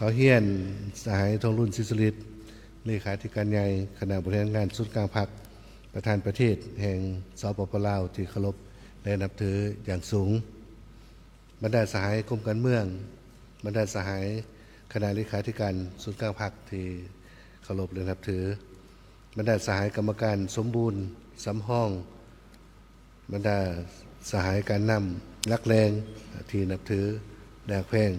เขาเฮียนสหายทองรุ่นศิษริตเลขาธิการใหญ่คณะบริหารงานศูนย์กลางพรรคประธานประเทศแห่งสปป.ลาวที่เคารพและนับถืออย่างสูงบรรดาสหายกรมการเมืองบรรดาสหายคณะเลขาธิการศูนย์กลางพรรคที่เคารพและนับถือบรรดาสหายกรรมการสมบูรณ์สำห้องบรรดาสหายการนำรักแรงที่นับถือแดกแพง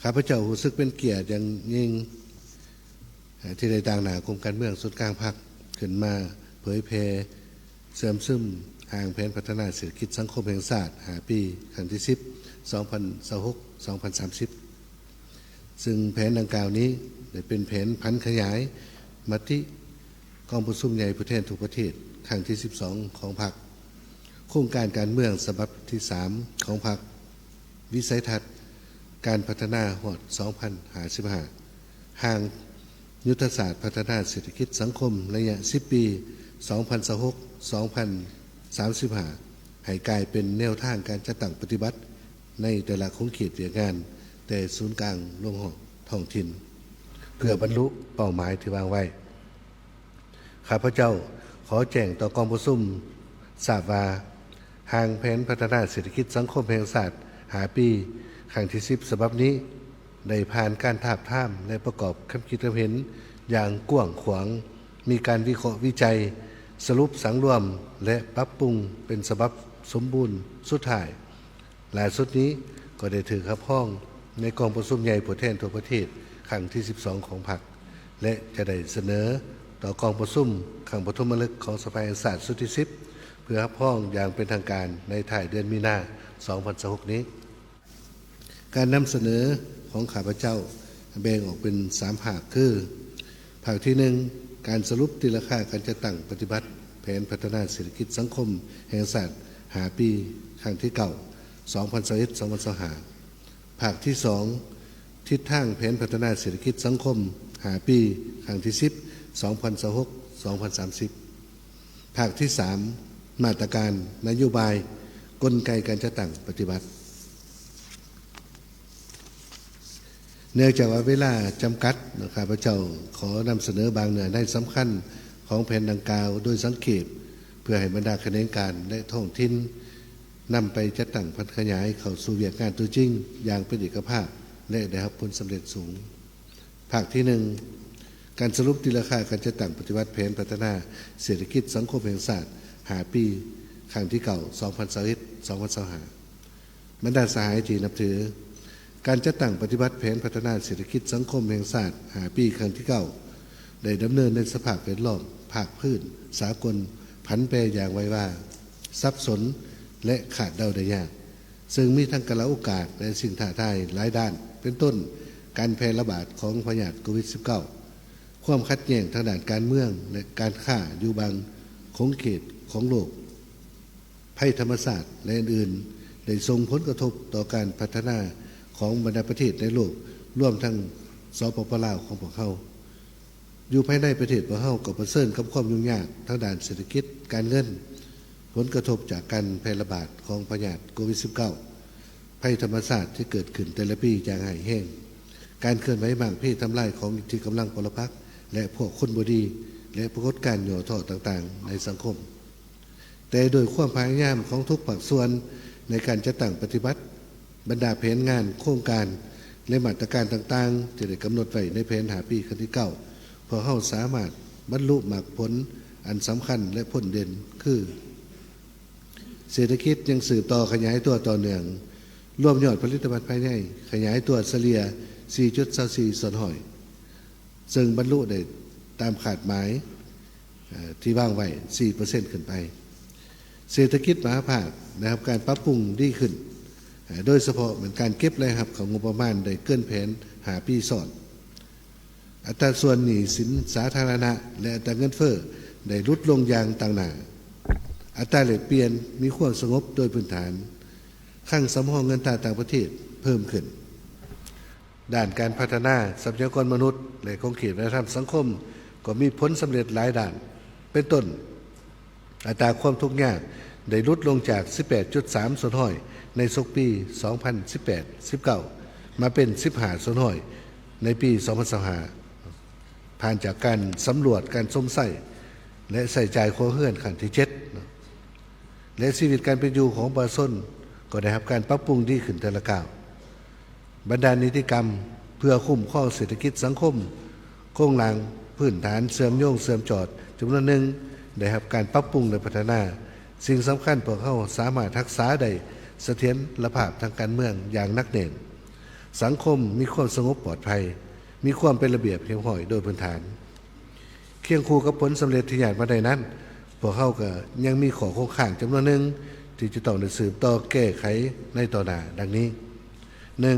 ข้าพเจ้ารู้สึกเป็นเกียรติอย่างยิ่งที่ได้ต่างหน้ากรมการเมืองศูนย์กลางพรรคขึ้นมาเผยแพร่เสริมซึมห่างแผนพัฒนาเศรษฐกิจสังคมแห่งชาติ5 ปีครั้งที่10 2026-2030ซึ่งแผนดังกล่าวนี้ได้เป็นแผนพันขยายมติกองประชุมใหญ่ผู้แทนทุกประเทศครั้งที่12ของพรรคโครงการการเมืองฉบับที่3ของพรรควิสัยทัศน์การพัฒนาหอด2055ห่างยุทธศาสตร์พัฒนาเศรษฐกิจสังคมระยะ10 ปี 2026-2035 ให้กลายเป็นแนวทางการจัดตั้งปฏิบัติในแต่ละขงเขตเวียงานแต่ศูนย์กลางลงท้องถิ่นเพื่อบรรลุเป้าหมายที่วางไว้ข้าพเจ้าขอแจ้งต่อกองประชุมทราบว่าห่างแผนพัฒนาเศรษฐกิจสังคมแห่งชาติ5 ปีครั้งที่10ฉบับนี้ได้ผ่านการทาบทามและประกอบความคิดเห็นอย่างกว้างขวางมีการวิเคราะห์วิจัยสรุปสังรวมและปรับปรุงเป็นฉบับสมบูรณ์สุดท้ายล่าสุดนี้ก็ได้ถือขับห้องในกองประชุมใหญ่ผู้แทนทั่วประเทศครั้งที่12ของพรรคและจะได้เสนอต่อกองประชุมครั้งปฐมฤกษ์ของสภาแห่งชาติสุดที่10เพื่อขับห้องอย่างเป็นทางการในท้ายเดือนมีนาคม2026นี้การนำเสนอของข้าพเจ้าแบ่งออกเป็น3 ภาคคือภาคที่1การสรุปตีราคาการจัดตั้งปฏิบัติแผนพัฒนาเศรษฐกิจสังคมแห่งชาติ5 ปีครั้งที่2021-2025ภาคที่2ทิศทางแผนพัฒนาเศรษฐกิจสังคม5 ปีครั้งที่10 2026-2030ภาคที่3มาตรการนโยบายกลไกการจัดตั้งปฏิบัติเนื่องจากว่าเวลาจำกัดข้าพเจ้าขอนำเสนอบางเนื้อในสำคัญของแผนดังกล่าวโดยสังเขปเพื่อให้บรรดาคณะการและท้องถิ่นนำไปจัดตั้งพัฒนาขยายเข้าสู่เวียกงานตัวจริงอย่างเป็นเอกภาพและได้รับผลสำเร็จสูงภาคที่1การสรุปตีราคาการจัดตั้งปฏิบัติแผนพัฒนาเศรษฐกิจสังคมแห่งชาติ5 ปีครั้งที่2021-2025บรรดาสหายที่นับถือการจัดตั้งปฏิบัติแผนพัฒนาเศรษฐกิจสังคมแห่งชาติ5 ปีครั้งที่9ได้ดำเนินในสภาพแวดล้อมภาคพื้นสากลผันแปรอย่างไวว่าสับสนและขาดเดาได้ยากซึ่งมีทั้งกระโอกาสและสิ่งท้าทายหลายด้านเป็นต้นการแพร่ระบาดของพยาธิโควิด -19 ความขัดแย้งทางด้านการเมืองและการฆ่าอยู่บางขงเขตของโลกภัยธรรมศาสตร์และอื่นๆได้ส่งผลกระทบต่อการพัฒนาของบรรดาประเทศในโลกร่วมทั้งสปป.ลาวของพวกเขาอยู่ภายในประเทศพวกเขาก็เผชิญกับความยุ่งยากทางด้านเศรษฐกิจการเงินผลกระทบจากการแพร่ระบาดของพยาธิโควิด -19 ภัยธรรมศาสตร์ที่เกิดขึ้นแต่ละปีอย่างหายแห้งการเคลื่อนไหวบางเพศทำลายของที่กำลังปรปักษ์และพวกคนบดีและปรากฏการณ์หย่อท่อต่างๆในสังคมแต่โดยความพยายามของทุกภาคส่วนในการจัดตั้งปฏิบัติบรรดาแผนงานโครงการและมาตรการต่างๆที่ได้กำหนดไว้ในแผน5 ปีครั้งที่9พอเข้าสามารถบรรลุมรรคผลอันสำคัญและผลเด่นคือเศรษฐกิจยังสืบต่อขยายตัวต่อเนื่องรวมยอดผลิตภัณฑ์ภายในขยายตัวเฉลี่ย 4.24 ส่วนหอยซึ่งบรรลุได้ตามขาดหมายที่วางไว้ 4% ขึ้นไปเศรษฐกิจมหาภาคนะครับการปรับปรุงดีขึ้นโดยเฉพาะเหมือนการเก็บรายรับของงบประมาณได้เกินแผน5 ปีซ้อนอัตราส่วนหนี้สินสาธารณะและอัตราเงินเฟ้อได้ลดลงอย่างต่างหน้าอัตราแลกเปลี่ยนมีความสงบโดยพื้นฐานคลังสำรองเงินตราต่างประเทศเพิ่มขึ้นด้านการพัฒนาทรัพยากรมนุษย์และขงเขตวัฒนธรรมสังคมก็มีผลสำเร็จหลายด้านเป็นต้นอัตราความทุกข์ยากได้ลดลงจาก 18.3 ส่วนห้อยในปี 2018-19 มาเป็น15ส่วนห้อยในปี2025ผ่านจากการสำรวจการส้มใส่และใส่ใจครัวเรือนขั้นที่7และชีวิตการเป็นอยู่ของประชาชนก็ได้รับการปรับปรุงดีขึ้นแต่ละก้าวบรรดานิติกรรมเพื่อคุ้มครองเศรษฐกิจสังคมโครงหลังพื้นฐานเสื่อมโยงเสื่อมจอดจำนวนหนึ่งได้รับการปรับปรุงและพัฒนาสิ่งสำคัญพวกเขาสามารถรักษาได้เสถียรภาพทางการเมืองอย่างนักแน่นสังคมมีความสงบปลอดภัยมีความเป็นระเบียบเรียบร้อยโดยพื้นฐานเคียงคู่กับผลสำเร็จที่ญาติมาได้นั้นพวกเขาก็ยังมีข้อคงข้างจำนวนหนึ่งที่จะต้องได้สืบต่อแก้ไขในต่อหน้าดังนี้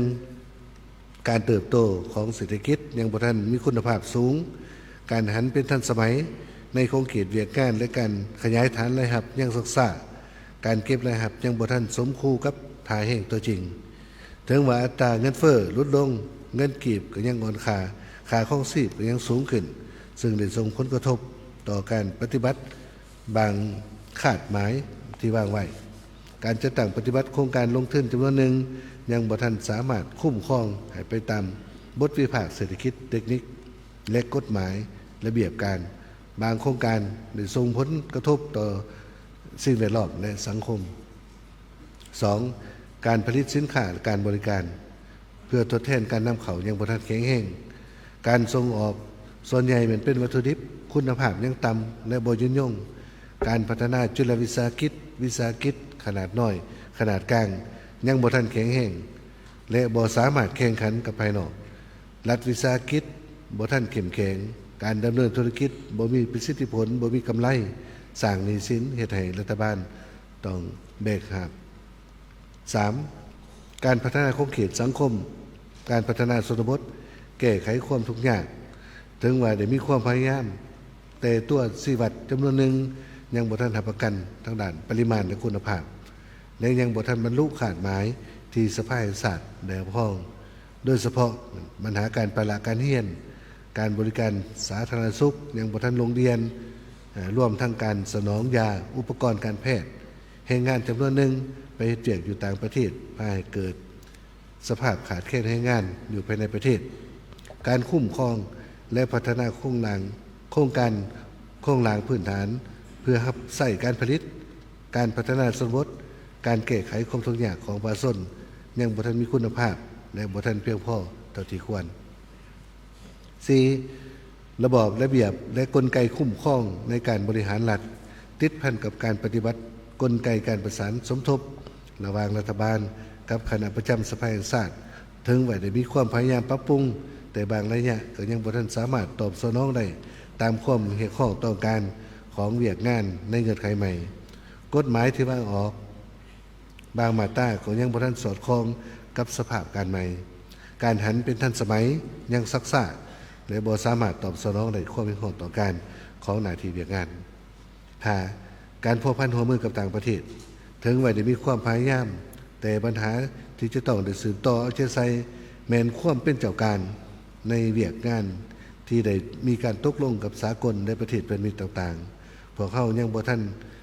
1. การเติบโตของเศรษฐกิจยังบ่ทันมีคุณภาพสูงการหันเป็นทันสมัยในโครงเขตเวียกงานและการขยายฐานรายรับยังซักซ่าการเก็บรายรับยังบ่ทันสมคู่กับท่าแห่งตัวจริงถึงว่าอัตราเงินเฟ้อลดลงเงินกีบก็ยังอ่อนค่าครองชีพก็ยังสูงขึ้นซึ่งได้ส่งผลกระทบต่อการปฏิบัติบางขาดหมายที่วางไว้การจัดตั้งปฏิบัติโครงการลงทุนจำนวนหนึ่งยังบ่ทันสามารถคุ้มครองให้ไปตามบทวิพากษ์เศรษฐกิจเทคนิคและกฎหมายระเบียบการบางโครงการได้ส่งผลกระทบต่อสิ่งแวดล้อมและสังคม 2. การผลิตสินค้าและการบริการเพื่อทดแทนการนำเข้ายังบ่ทันแข็งแรงการส่งออกส่วนใหญ่เป็นวัตถุดิบคุณภาพยังต่ำและบ่ยืนยงการพัฒนาจุลวิสาหกิจขนาดน้อยขนาดกลางยังบ่ทันแข็งแรงและบ่สามารถแข่งขันกับภายนอกรัฐวิสาหกิจบ่ทันเข้มแข็งการดำเนินธุรกิจบ่มีประสิทธิผลบ่มีกำไรสร้างหนี้สินเฮ็ดให้รัฐบาลต้องแบกรับ 3. การพัฒนาโครงเขตสังคมการพัฒนาชนบทแก้ไขความทุกข์ยากถึงว่าได้มีความพยายามแต่ตัวชีวัตจำนวนหนึ่งยังบ่ทันรับประกันทางด้านปริมาณและคุณภาพและยังบ่ทันบรรลุขาดหมายที่สภาแห่งชาติได้รับรองโดยเฉพาะปัญหาการปละการเรียนการบริการสาธารณสุขยังบ่ทันลงเรียนร่วมทั้งการสนองยาอุปกรณ์การแพทย์แรงงานจำนวนหนึ่งไปเฮ็ดเวียกอยู่ต่างประเทศพาให้เกิดสภาพขาดแคลนแรงงานอยู่ภายในประเทศการคุ้มครองและพัฒนาโครงการพื้นฐานเพื่อรับใช้การผลิตการพัฒนาชนบทการแก้ไขความทุกข์ยากของประชาชนยังบ่ทันมีคุณภาพและบ่ทันเพียงพอเท่าที่ควร 4. ระบอบระเบียบและกลไกคุ้มครองในการบริหารรัฐติดพันกับการปฏิบัติกลไกการประสานสมทบระหว่างรัฐบาลกับคณะประจำสภาแห่งชาติถึงว่าได้มีความพยายามปรับปรุงแต่บางระยะก็ยังบ่ทันสามารถตอบสนองได้ตามความเรียกร้องต้องการของเวียกงานในเงื่อนไขใหม่กฎหมายที่วางออกบางมาตราก็ยังบ่ทันสอดคล้องกับสภาพการใหม่การหันเป็นทันสมัยยังซักซ่าและบ่สามารถตอบสนองได้ความเรียกร้องต้องการของหน้าที่เวียกงาน 5. การพัวพันหัวมือกับต่างประเทศถึงว่าได้มีความพยายามแต่ปัญหาที่จะต้องได้สืบต่อเอาใจใส่แม้นความเป็นเจ้าการในเวียกงานที่ได้มีการตกลงกับสากลในประเทศเป็นมิตรต่างๆพวกเขายังบ่ทัน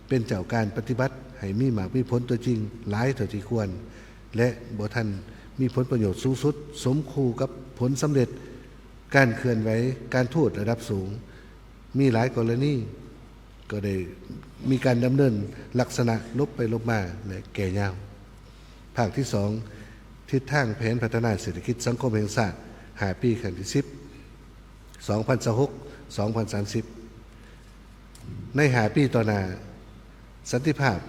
เป็นเจ้าการปฏิบัติให้มีหมากมีผลตัวจริงหลายเท่าที่ควรและบ่ทันมีผลประโยชน์สูงสุดสมคู่กับผลสำเร็จการเคลื่อนไหวการทูตระดับสูงมีหลายกรณีก็ได้มีการดำเนินลักษณะลบไปลบมาและแก่ยาวภาคที่ 2ทิศทางแผนพัฒนาเศรษฐกิจสังคมแห่งชาติ5 ปีครั้งที่ 10 2026-2030 ใน5 ปีต่อหน้าสันติภาพ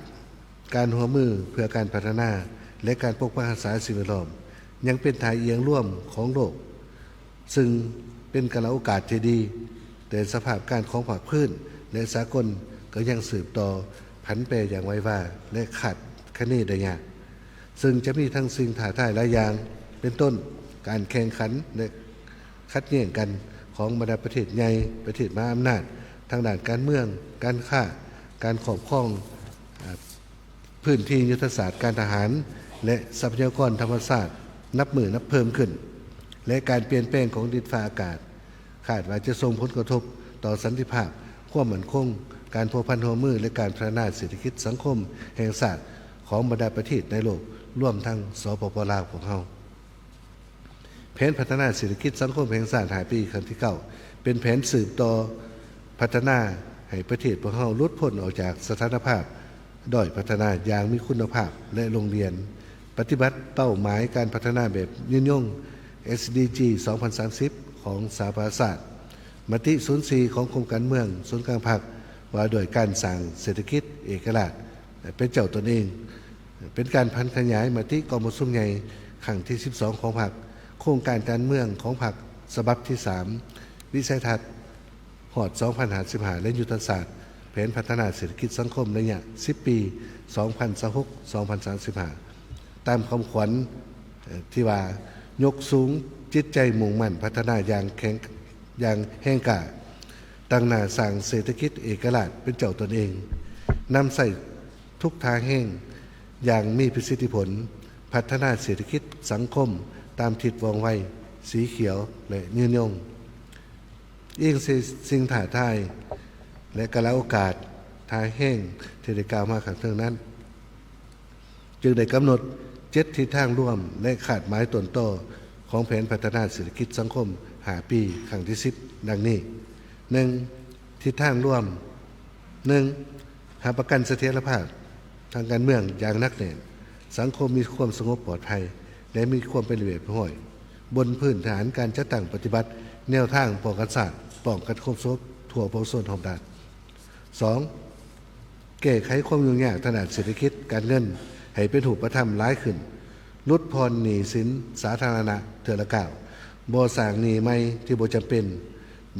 การร่วมมือเพื่อการพัฒนาและการปกป้องรักษาสิ่งแวดล้อมยังเป็นทางเอียงร่วมของโลกซึ่งเป็นกาลโอกาสที่ดีแต่สภาพการของภาคพื้นและสากลก็ยังสืบต่อผันแปรอย่างไวว่าและขาดคะเนได้ยากซึ่งจะมีทั้งสิ่งท้าทายหลายอย่างเป็นต้นการแข่งขันและคัดแย่งกันของบรรดาประเทศใหญ่ประเทศมหาอำนาจทางด้านการเมืองการค้าการครอบครองพื้นที่ยุทธศาสตร์การทหารและทรัพยากรธรรมชาตินับหมื่นนับเพิ่มขึ้นและการเปลี่ยนแปลงของดินฟ้าอากาศคาดว่าจะส่งผลกระทบต่อสันติภาพความมั่นคงการพัวพันหัวมือและการพัฒนาเศรษฐกิจสังคมแห่งชาติของบรรดาประเทศในโลกร่วมทั้งสปป.ลาวของเรา นพัฒนาเศรษฐกิจสังคมแห่งชาติ5 ปีครั้งที่ 9เป็นแผนสืบต่อพัฒนาให้ประเทศพวกเราหลุดพ้นออกจากสถานภาพด้อยพัฒนาอย่างมีคุณภาพและโรงเรียนปฏิบัติเป้าหมายการพัฒนาแบบยืนยง SDG 2030 ของสหประชาชาติมติ 04 ของกรมการเมืองศูนย์กลางภาคว่าโดยการสร้างเศรษฐกิจเอกราชเป็นเจ้าตนเองเป็นการพันขยายมติกองประชุมใหญ่ครั้งที่ 12 ของพรรคโครงการการเมืองของพรรคฉบับที่ 3 วิสัยทัศน์หอด 2055 และยุทธศาสตร์แผนพัฒนาเศรษฐกิจสังคมระยะ 10 ปี 2026-2035 ตามคำขวัญที่ว่ายกสูงจิตใจมุ่งมั่นพัฒนาอย่างแห่งกล้าตั้งหน้าสร้างเศรษฐกิจเอกราชเป็นเจ้าตนเองนำใส่ทุกทางแห่งอย่างมีประสิทธิผลพัฒนาเศรษฐกิจสังคมตามทิศวงไวสีเขียวและยืนยงยิ่งสิ่งท้าทายและกระโอกาสทางแห่งที่ได้กล่าวมาข้างเทิงนั้นจึงได้กำหนด7 ทิศทางร่วมและขาดหมายต้นต่อของแผนพัฒนาเศรษฐกิจสังคม5 ปีครั้งที่ 10 ดังนี้ 1. ทิศทางร่วม 1. หาประกันเสถียรภาพทางการเมืองอย่างนักแน่นสังคมมีความสงบปลอดภัยและมีความเป็นระเบียบเรียบร้อยบนพื้นฐานการจัดตั้งปฏิบัติแนวทางป้องกันศาสตร์ป้องกันควบซบทั่วประชาชนของรัฐ 2. แก้ไขความยุ่งยากทางด้านเศรษฐกิจการเงินให้เป็นรูปธรรมหลายขึ้นลดผ่อนหนี้สินสาธารณะเทื่อละก้าวบ่สร้างหนี้ใหม่ที่บ่จำเป็น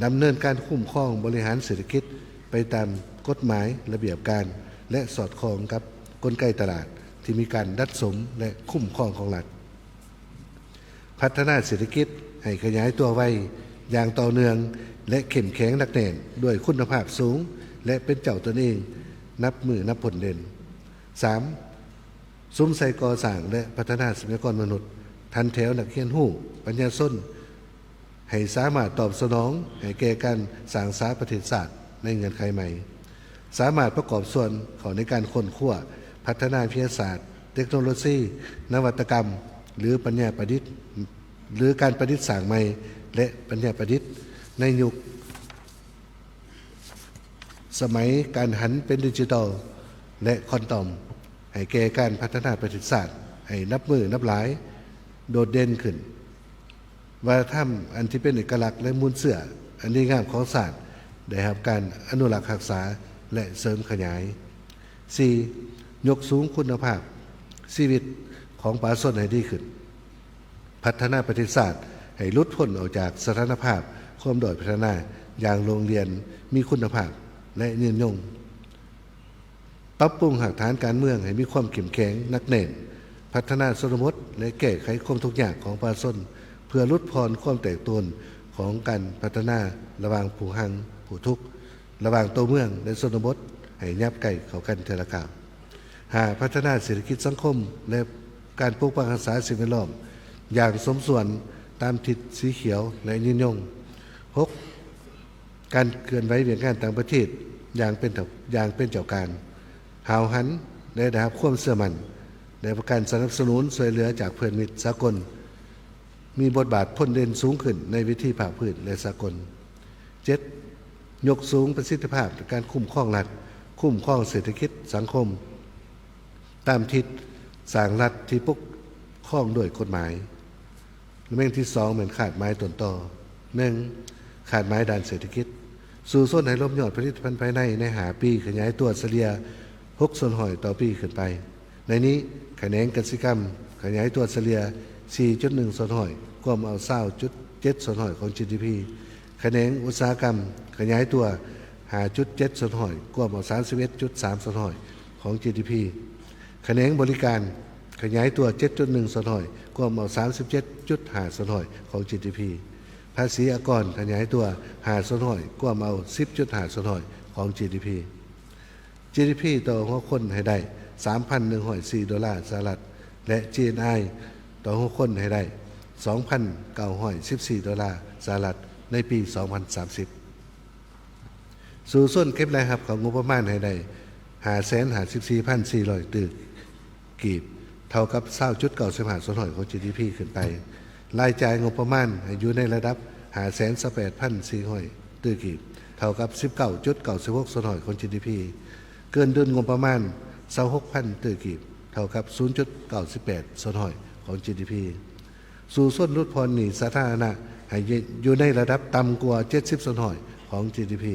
ดำเนินการคุ้มครองบริหารเศรษฐกิจไปตามกฎหมายระเบียบการและสอดคล้องกับกลไกตลาดที่มีการดัดสมและคุ้มครองของรัฐพัฒนาเศรษฐกิจให้ขยายตัวไวอย่างต่อเนื่องและเข้มแข็งหนักแน่นด้วยคุณภาพสูงและเป็นเจ้าตนเองนับมือนับผลเด่น 3. ซุ้มใส่ก่อสร้างและพัฒนาทรัพยากรมนุษย์ทันแถวนักเรียนหู้ปัญญาส้นให้สามารถตอบสนองให้แก่การสร้างสรรค์ประเทศชาติในเงื่อนไขใหม่สามารถประกอบส่วนของในการค้นคว้าพัฒนาวิทยาศาสตร์เทคโนโลยีนวัตกรรมหรือปัญญาประดิษฐ์หรือการประดิษฐ์สร้างใหม่และปัญญาประดิษฐ์ในยุคสมัยการหันเป็นดิจิทัลและควอนตัมให้แก่การพัฒนาประเทศชาติให้นับมือนับหลายโดดเด่นขึ้นวัฒนธรรมอันที่เป็นเอกลักษณ์และมูลเสื่ออันดีงามของศาสตร์ได้รับการอนุรักษ์รักษาและเสริมขยาย 4. ยกสูงคุณภาพชีวิตของประชาชนให้ดีขึ้นพัฒนาประเทศชาติให้หลุดพ้นออกจากสถานภาพความด้อยพัฒนาอย่างโรงเรียนมีคุณภาพและยืนยงปรับปรุงหากฐานการเมืองให้มีความเข้มแข็งนักแน่นพัฒนาชนบทและแก้ไขความทุกข์ยากของประชาชนเพื่อลดพรความแตกต่างของการพัฒนาระหว่างผู้หังผู้ทุกข์ระหว่างตัวเมืองและชนบทให้ยับใกล้เข้ากันเทละก้าวหาพัฒนาเศรษฐกิจสังคมและการปกปักรักษาสิ่งแวดล้อมอย่างสมส่วนตามทิศสีเขียวและยืนยง 6. การเคลื่อนไหวเวียนงานต่างประเทศอย่างเป็นเจ้าการหาวหันได้รับความเสื่อมั่นในประการสนับสนุนช่วยเหลือจากเพื่อนมิตรสากลมีบทบาทพ้นเด่นสูงขึ้นในวิธีภาคพื้นและสากล 7. ยกสูงประสิทธิภาพในการคุ้มครองรัฐคุ้มครองเศรษฐกิจสังคมตามทิศสร้างรัฐที่ปกครองโดยกฎหมายเรื่องที่ 2เหมือนขาดไม้ต้นต่อ 1. ขาดไม้ด้านเศรษฐกิจสู่ส้นให้ลบยอดผลิตภัณฑ์ภายใน5 ปีขยายตัวเฉลี่ย6 ส่วนหอยต่อปีขึ้นไปในนี้แขนงกสิกรรมขยายตัวเฉลี่ย 4.1 ส่วนหอยรวมเอา 20.7 ส่วนหอยของ GDP แขนงอุตสาหกรรมขยายตัว 5.7 ส่วนหอยรวมเอา 31.3 ส่วนหอยของ GDP แขนงบริการขยายตัว 7.1 ส่วนหอยรวมเอา 37.5 ส่วนหอยของ GDP ภาษีอากรขยายตัว5 ส่วนหอยรวมเอา 10.5 ส่วนหอยของ GDP ต่อหัวคนให้ได้ 3,104 ดอลลาร์สหรัฐและ GNI ต่อหัวคนให้ได้ 2,914 ดอลลาร์สหรัฐในปี 2030 สู่ส่วนเก็บรายรับของงบประมาณให้ได้ 554,400 ตึกกีบเท่ากับ 20.95 ส่วนหอยของ GDP ขึ้นไป รายจ่ายงบประมาณอยู่ในระดับ528,400ตื้อกีบเท่ากับ 19.96 ส่วนหอยของ GDP เกินดุลงบประมาณ 26,000 ตื้อกีบเท่ากับ 0.98 ส่วนหอยของ GDP สู่ส่วนลดพรหนี้สาธารณะให้อยู่ในระดับต่ำกว่า 70 ส่วนหอยของ GDP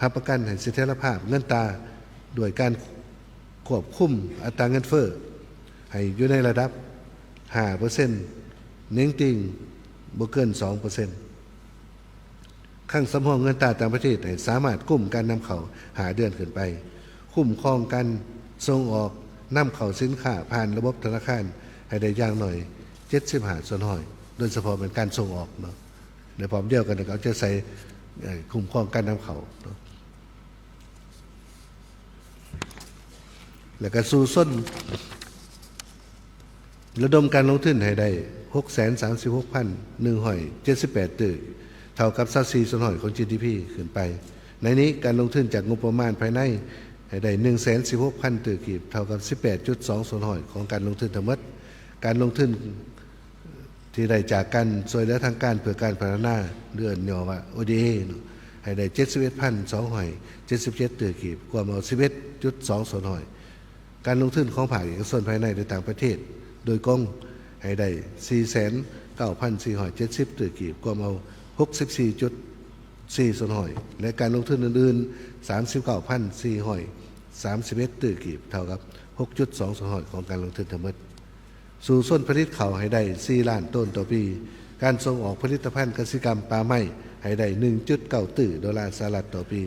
รับประกันให้เสถียรภาพเงินตราด้วยการควบคุมอัตราเงินเฟ้อให้อยู่ในระดับ 5% เน้งติงบ่เกิน 2%ข้างสำรองเงินตราต่างประเทศให้สามารถกุ้มการนำเข้าหาเดือนขึ้นไปคุ้มครองการส่งออกนำเข้าสินค้าผ่านระบบธนาคารให้ได้อย่างหน่อย75ส่วนหอยโดยเฉพาะเป็นการส่งออกเนาะในพร้อมเดียวกันเขาจะใส่คุ้มครองการนำเข้าเนาะแล้วก็สู่ส้นระดมการลงทุนให้ได้ 636,178 ตึกเท่ากับ24ส่วนหอยของ GDP ขึ้นไปในนี้การลงทุนจากงบประมาณภายในให้ได้ 116,000 ตึกกีบเท่ากับ 18.2 ส่วนหอยของการลงทุนทั้งหมดการลงทุนที่ได้จากการช่วยเหลือทางการเพื่อการพัฒนาเดือนย่อว่า ODA ให้ได้ 71,277 ตึกกีบกว่าเอา 11.2 ส่วนหอยการลงทุนของภาคเอกชนภายในและต่างประเทศโดยกองให้ได้ 49,470 ตึกกีบกว่าเอา 64.4 ส่วนหอยและการลงทุนอื่นๆ 39,431 ตึกกีบเท่ากับ 6.2 ส่วนหอยของการลงทุนทั้งหมดสู่ส่วนผลิตข้าวให้ได้ 4 ล้านต้นต่อปีการส่งออกผลิตภัณฑ์กสิกรรมปลาไม้ให้ได้ 1.9 ตื้อดอลลาร์สหรัฐต่อปี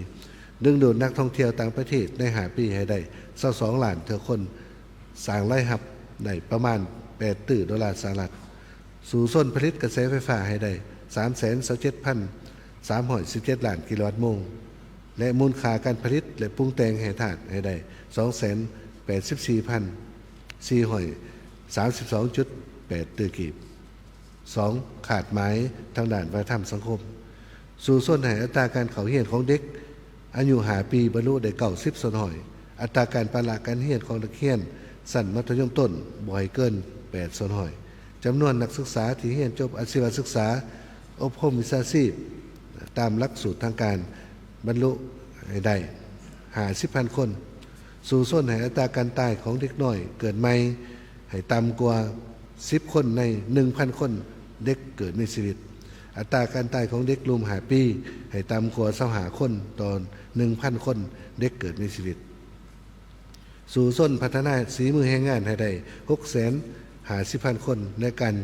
ดึงดูดนักท่องเที่ยวต่างประเทศใน5ปีให้ได้22ล้านเท่าคนสร้างรายรับได้ประมาณ8ตื้อดอลลาร์สหรัฐสู่ส่วนผลิตกระแสไฟฟ้าให้ได้ 327,317 ล้านกิโลวัตต์โมงและมูลค่าการผลิตและปรุงแต่งแห่งธาตุให้ได้ 284,432.8 ตื้อกีบ 2. ขาดหมายทางด้านวัฒนธรรมสังคมสู่ส่วนให้อัตราการเข้าเรียนของเด็กอายุ5 ปีบรรลุได้90 ส่วนหอยอัตราการปราการเรียนของนักเรียนสั้นมัธยมต้นบ่อยเกิน8 ส่วนหอยจำนวนนักศึกษาที่เรียนจบอาชีวศึกษาอบรมวิชาชีพตามหลักสูตรทางการบรรลุให้ได้50,000 คนสู่ส่วนให้อัตราการตายของเด็กน้อยเกิดใหม่ให้ต่ำกว่า10 คนใน 1,000 คนเด็กเกิดมีชีวิตอัตราการตายของเด็กรวม5 ปีให้ต่ำกว่า25 คนต่อ 1,000 คนเด็กเกิดมีชีวิตสู่ส่วนพัฒนาฝีมือแรงงานให้ได้ 650,000 คนในการ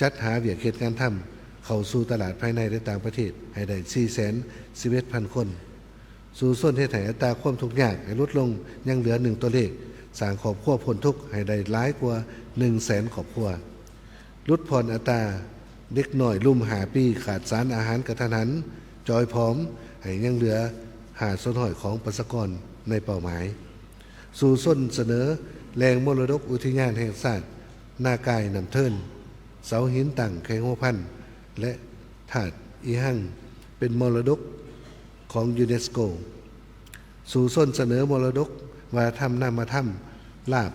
จัดหาเวียกเหตุงานทำเข้าสู่ตลาดภายในและต่างประเทศให้ได้ 411,000 คนสู่ส่วนเฮ็ดให้อัตราความทุกข์ยากให้ลดลงยังเหลือ1ตัวเลขสร้างครอบครัวพ้นทุกข์ให้ได้หลายกว่า 100,000 ครอบครัวลดผ่อนอัตราเด็กน้อยลุ่ม5 ปีขาดสารอาหารกระทันหันจอยพร้อมให้ยังเหลือ5 ส่วนหอยของประชากรในเป้าหมายสู่ส่วนเสนอแหล่งมรดกอุทยานแห่งชาตินากายน้ำเทินเสาหินตั้งแข่งหัวพันและถาดอีหั่งเป็นมรดกของยูเนสโกสู่ส่วนเสนอมรดกวัฒนธรรมนามธรรมลาบ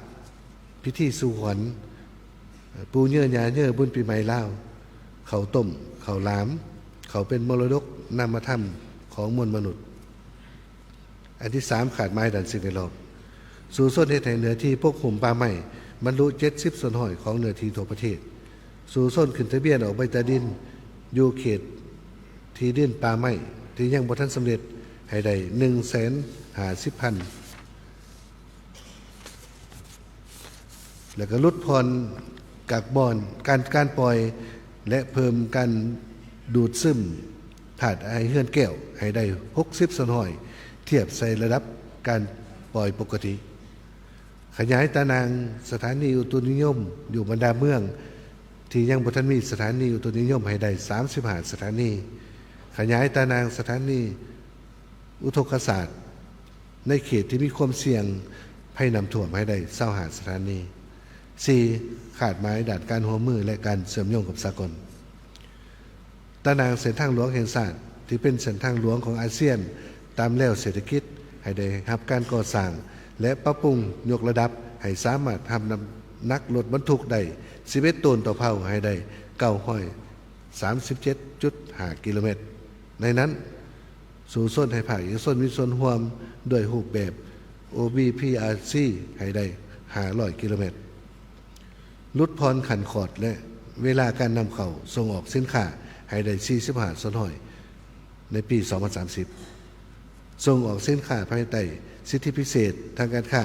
พิธีสู่ขวัญปูเยื่อยาเยื่อบุญปีใหม่ลาวเขาต้มเขาหลามเขาเป็นมรดกนามธรรมของมวลมนุษย์อันที่3ขาดไม้ดันสิ่งแวดล้อมสู่ส่วนเฮ็ดให้เนื้อที่พวกหุ่มป่าไม้บรรลุ70 ส่วนหอยของเนื้อที่ทั่วประเทศสู่ส่วนขึ้นทะเบียนออกใบตาดินอยู่เขตที่ดินป่าไม้ที่ยังบ่ทันสำเร็จให้ได้ 150,000 แล้วก็ลดพรกักบอนการปล่อยและเพิ่มการดูดซึมถาดไอเฮือนแก้วให้ได้60 ส่วนหอยเทียบใส่ระดับการปล่อยปกติขยายตารางสถานีอุตุนิยมอยู่บรรดาเมืองที่ยังบ่ทันมีสถานีอุตุนิยมให้ได้35 สถานีขยายตารางสถานีอุทกศาสตร์ในเขตที่มีความเสี่ยงภัยน้ำท่วมให้ได้25 สถานี 4. ขาดหมายด้านการร่วมมือและการเชื่อมโยงกับสากลตารางเส้นทางหลวงแห่งชาติที่เป็นเส้นทางหลวงของอาเซียนตามแนวเศรษฐกิจให้ได้รับการก่อสร้างและปรับปรุงยกระดับให้สามารถทำน้ำหนักรถบรรทุกได้11 ตันต่อเผ่าให้ได้ 937.5 กิโลเมตรในนั้นสู่ส่วนให้ภาคเอกชนมีส่วนร่วมด้วยรูปแบบ OBPRC ให้ได้500 กิโลเมตรลดพรขันขอดและเวลาการนำเข้าส่งออกสินค้าให้ได้45ส่วนห้อยในปี 2030ส่งออกสินค้าภายใต้สิทธิพิเศษทางการค้า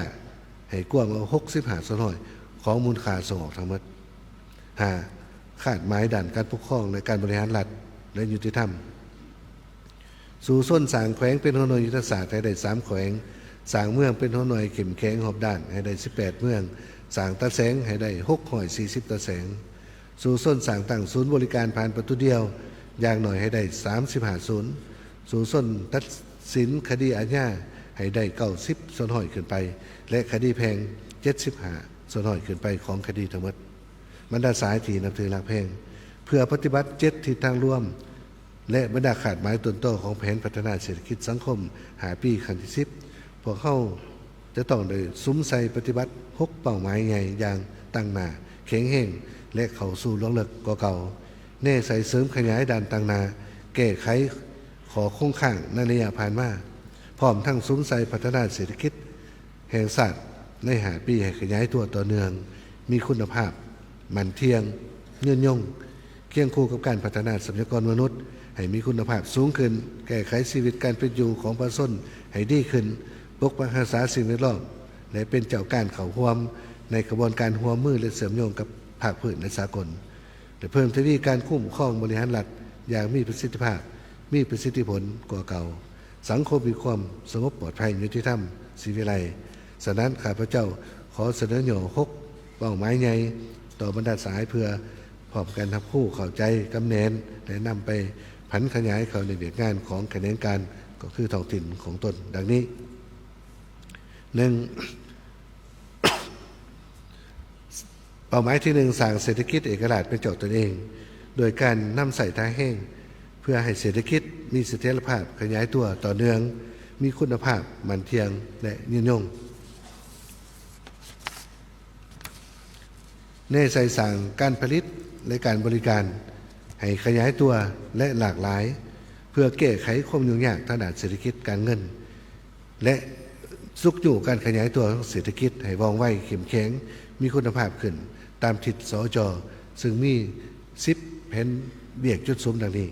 ให้กว้างเอา65ส่วนห้อยของมูลค่าส่งออกทั้งหมด5ขาดหมายด่านการปกครองและการบริหารรัฐและยุติธรรมสู่ส้นสางแขวงเป็นหัวหน่วยยุทธศาสตร์ให้ได้3แขวงสางเมืองเป็นหัวหน่วยเข้มแข็งหอบด้านให้ได้18เมืองสางตะแสงให้ได้640ตะแสงสู่ส้นสางตั้งศูนย์บริการผ่านประตูเดียวอย่างหน่อยให้ได้35ศูนย์สู่ส้นตัดสินคดีอาญาให้ได้90ส่วนห้อยขึ้นไปและคดีแพง75ส่วนห้อยขึ้นไปของคดีทั้งหมดบรรดาสายที่นับถือหลักแพงเพื่อปฏิบัติ7ทิศทางร่วมและบรรดาขาดหมายต้นต่อของแผนพัฒนาเศรษฐกิจสังคม5 ปีขั้นที่10พวกเขาจะต้องได้ซุ้มใส่ปฏิบัติ6เป้าหมายใหญ่อย่างตั้งหน้าแข็งแห้งและเข้าสู่ล่องเลิกกว่าเก่าแน่ใส่เสริมขยายด่านตั้งหน้าแก้ไขขอคงข้างในระยะผ่านมาพร้อมทั้งซุ้มใส่พัฒนาเศรษฐกิจแห่งชาติใน5 ปีให้ขยายตัวต่อเนื่องมีคุณภาพมั่นเที่ยงยืนยงเคียงคู่กับการพัฒนาทรัพยากรมนุษย์ให้มีคุณภาพสูงขึ้นแก้ไขชีวิตการเป็นอยู่ของประชาชนให้ดีขึ้นปกปักรักษาสิ่งแวดล้อมและเป็นเจ้าการเข้าร่วมในกระบวนการร่วมมือและเสริมโยงกับภาคพื้นและสากลและเพิ่มทวีการคุ้มครองบริหารรัฐอย่างมีประสิทธิภาพมีประสิทธิผลกว่าเก่าสังคมมีความสงบปลอดภัยยุติธรรมศิวิไลฉะนั้นข้าพเจ้าขอเสนอหย่อ6เป้าหมายใหญ่ต่อบรรดาสายเพื่อพร้อมกันทับคู่เข้าใจกำเนิดและนำไปผันขยายเข้าในเรื่องงานของแขนงการก็คือท้องถิ่นของตนดังนี้ 1. เป้าหมายที่ 1สร้างเศรษฐกิจเอกราชเป็นเจ้าตนเองโดยการนำใส่ท่าแห้งเพื่อให้เศรษฐกิจมีเสถียรภาพขยายตัวต่อเนื่องมีคุณภาพมั่นเที่ยงและยืนยงแน่ใส่สั่งการผลิตและการบริการให้ขยายตัวและหลากหลายเพื่อแก้ไขความยุ่งยากทางด้านเศรษฐกิจการเงินและสุขอยู่การขยายตัวของเศรษฐกิจให้ว่องไวเข้มแข็งมีคุณภาพขึ้นตามทิศสจ.ซึ่งมี10แผนเบียกจุดซุ้มดังนี้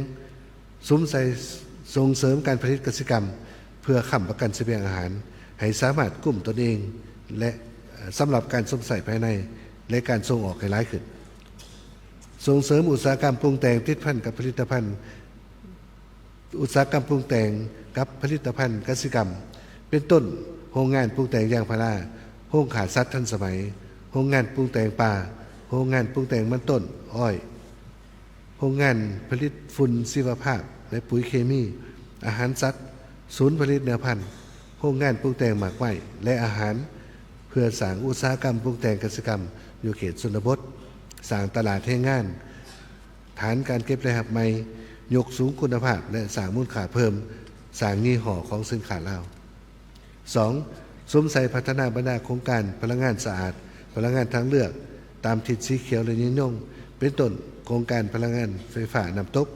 1. ซุ้มใส่ส่งเสริมการผลิตกสิกรรมเพื่อค้ำประกันเสบียงอาหารให้สามารถกุ้มตนเองและสำหรับการสมใส่ภายในและการส่งออกให้หลายขึ้นส่งเสริมอุตสาหกรรมปรุงแต่งผลิตภัณฑ์กับผลิตภัณฑ์อุตสาหกรรมปรุงแต่งกับผลิตภัณฑ์กสิกรรมเป็นต้นโรงงานปรุงแต่งยางพาราโรงขาสัตว์ทันสมัยโรงงานปรุงแต่งปลาโรงงานปรุงแต่งมันต้นอ้อยโรงงานผลิตฝุ่นชีวภาพและปุ๋ยเคมีอาหารสัตว์ศูนย์ผลิตเนื้อพันธุ์โรงงานปรุงแต่งหมากไม้และอาหารเพื่อสร้างอุตสาหกรรมปรุงแต่งกสิกรรมอยู่เขตชนบทสร้างตลาดแรงงานฐานการเก็บรายรับใหม่ยกสูงคุณภาพและสร้างมูลค่าเพิ่มสร้างยี่ห้อของสินค้าเรา 2. สมใส่พัฒนาบรรดาโครงการพลังงานสะอาดพลังงานทางเลือกตามทิศสีเขียวและยืนยงเป็นต้นโครงการพลังงานไฟฟ้าน้ำตก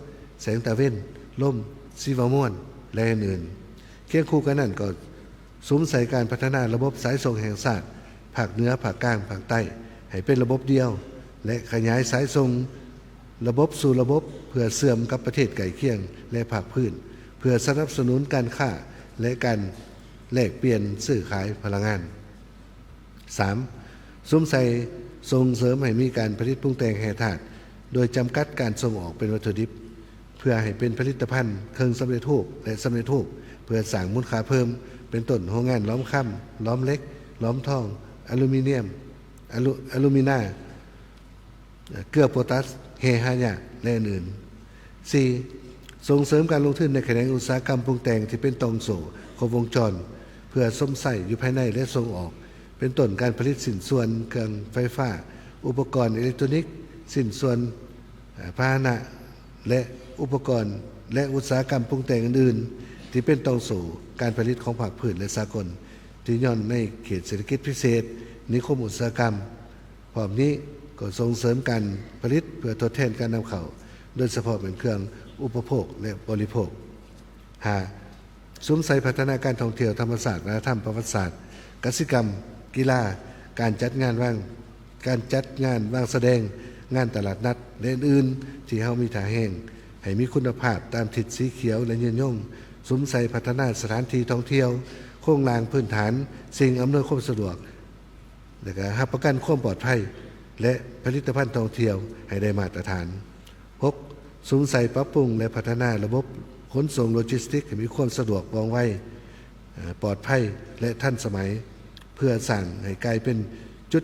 แสงตะเวนลมชีวมวลและอื่นๆเคียงคู่กันนั้นก็สมใส่การพัฒนาระบบสายส่งแห่งชาติภาคเหนือภาคกลางภาคใต้ให้เป็นระบบเดียวและขยายสายส่งระบบสู่ระบบเพื่อเสื่อมกับประเทศใกล้เคียงและภาคพื้นเพื่อสนับสนุนการค้าและการแลกเปลี่ยนซื้อขายพลังงาน 3. สมใส่ส่งเสริมให้มีการผลิตปรุงแต่งแห่ธาตุโดยจำกัดการส่งออกเป็นวัตถุดิบเพื่อให้เป็นผลิตภัณฑ์เครื่องสำเร็จรูปและสำเร็จรูปเพื่อสร้างมูลค่าเพิ่มเป็นต้นโรงงานล้อมค่ำล้อมเหล็กล้อมทองอลูมิเนียมอลูมินาเกลือโพแทสเฮฮายาและอื่น 4. ส่งเสริมการลงทุนในแขนงอุตสาหกรรมปรุงแต่งที่เป็นตรงโซ่ครบวงจรเพื่อสมใส่อยู่ภายในและส่งออกเป็นต้นการผลิตสินส่วนเครื่องไฟฟ้าอุปกรณ์อิเล็กทรอนิกส์สินส่วนพาหนะและอุปกรณ์และอุตสาหกรรมปรุงแต่งอื่นๆที่เป็นตรงโซ่การผลิตของภาคพื้นและสากลที่ย่อนในเขตเศรษฐกิจพิเศษนิคมอุตสาหกรรมพร้อมนี้ก็ ก็ส่งเสริมการผลิตเพื่อทดแทนการนำเข้าโดยเฉพาะเป็นเครื่องอุปโภคและบริโภคหาซุ้มใส่พัฒนาการท่องเที่ยวธรรมศาสตร์วัฒนธรรมประวัติศาสตร์กสิกรรมกีฬาการจัดงานวางแสดงงานตลาดนัดและอื่นๆที่เฮามีท่าแห่งให้มีคุณภาพตามทิศสีเขียวและยืนยงซุ้มใส่พัฒนาสถานที่ท่องเที่ยวโครงสร้างพื้นฐานสิ่งอำนวยความสะดวกและก็รับประกันความปลอดภัยและผลิตภัณฑ์ท่องเที่ยวให้ได้มาตรฐาน 6. ซุ้มใส่ปรับปรุงและพัฒนาระบบขนส่งโลจิสติกส์ให้มีความสะดวกว่องไวปลอดภัยและทันสมัยเพื่อสร้างให้กลายเป็นจุด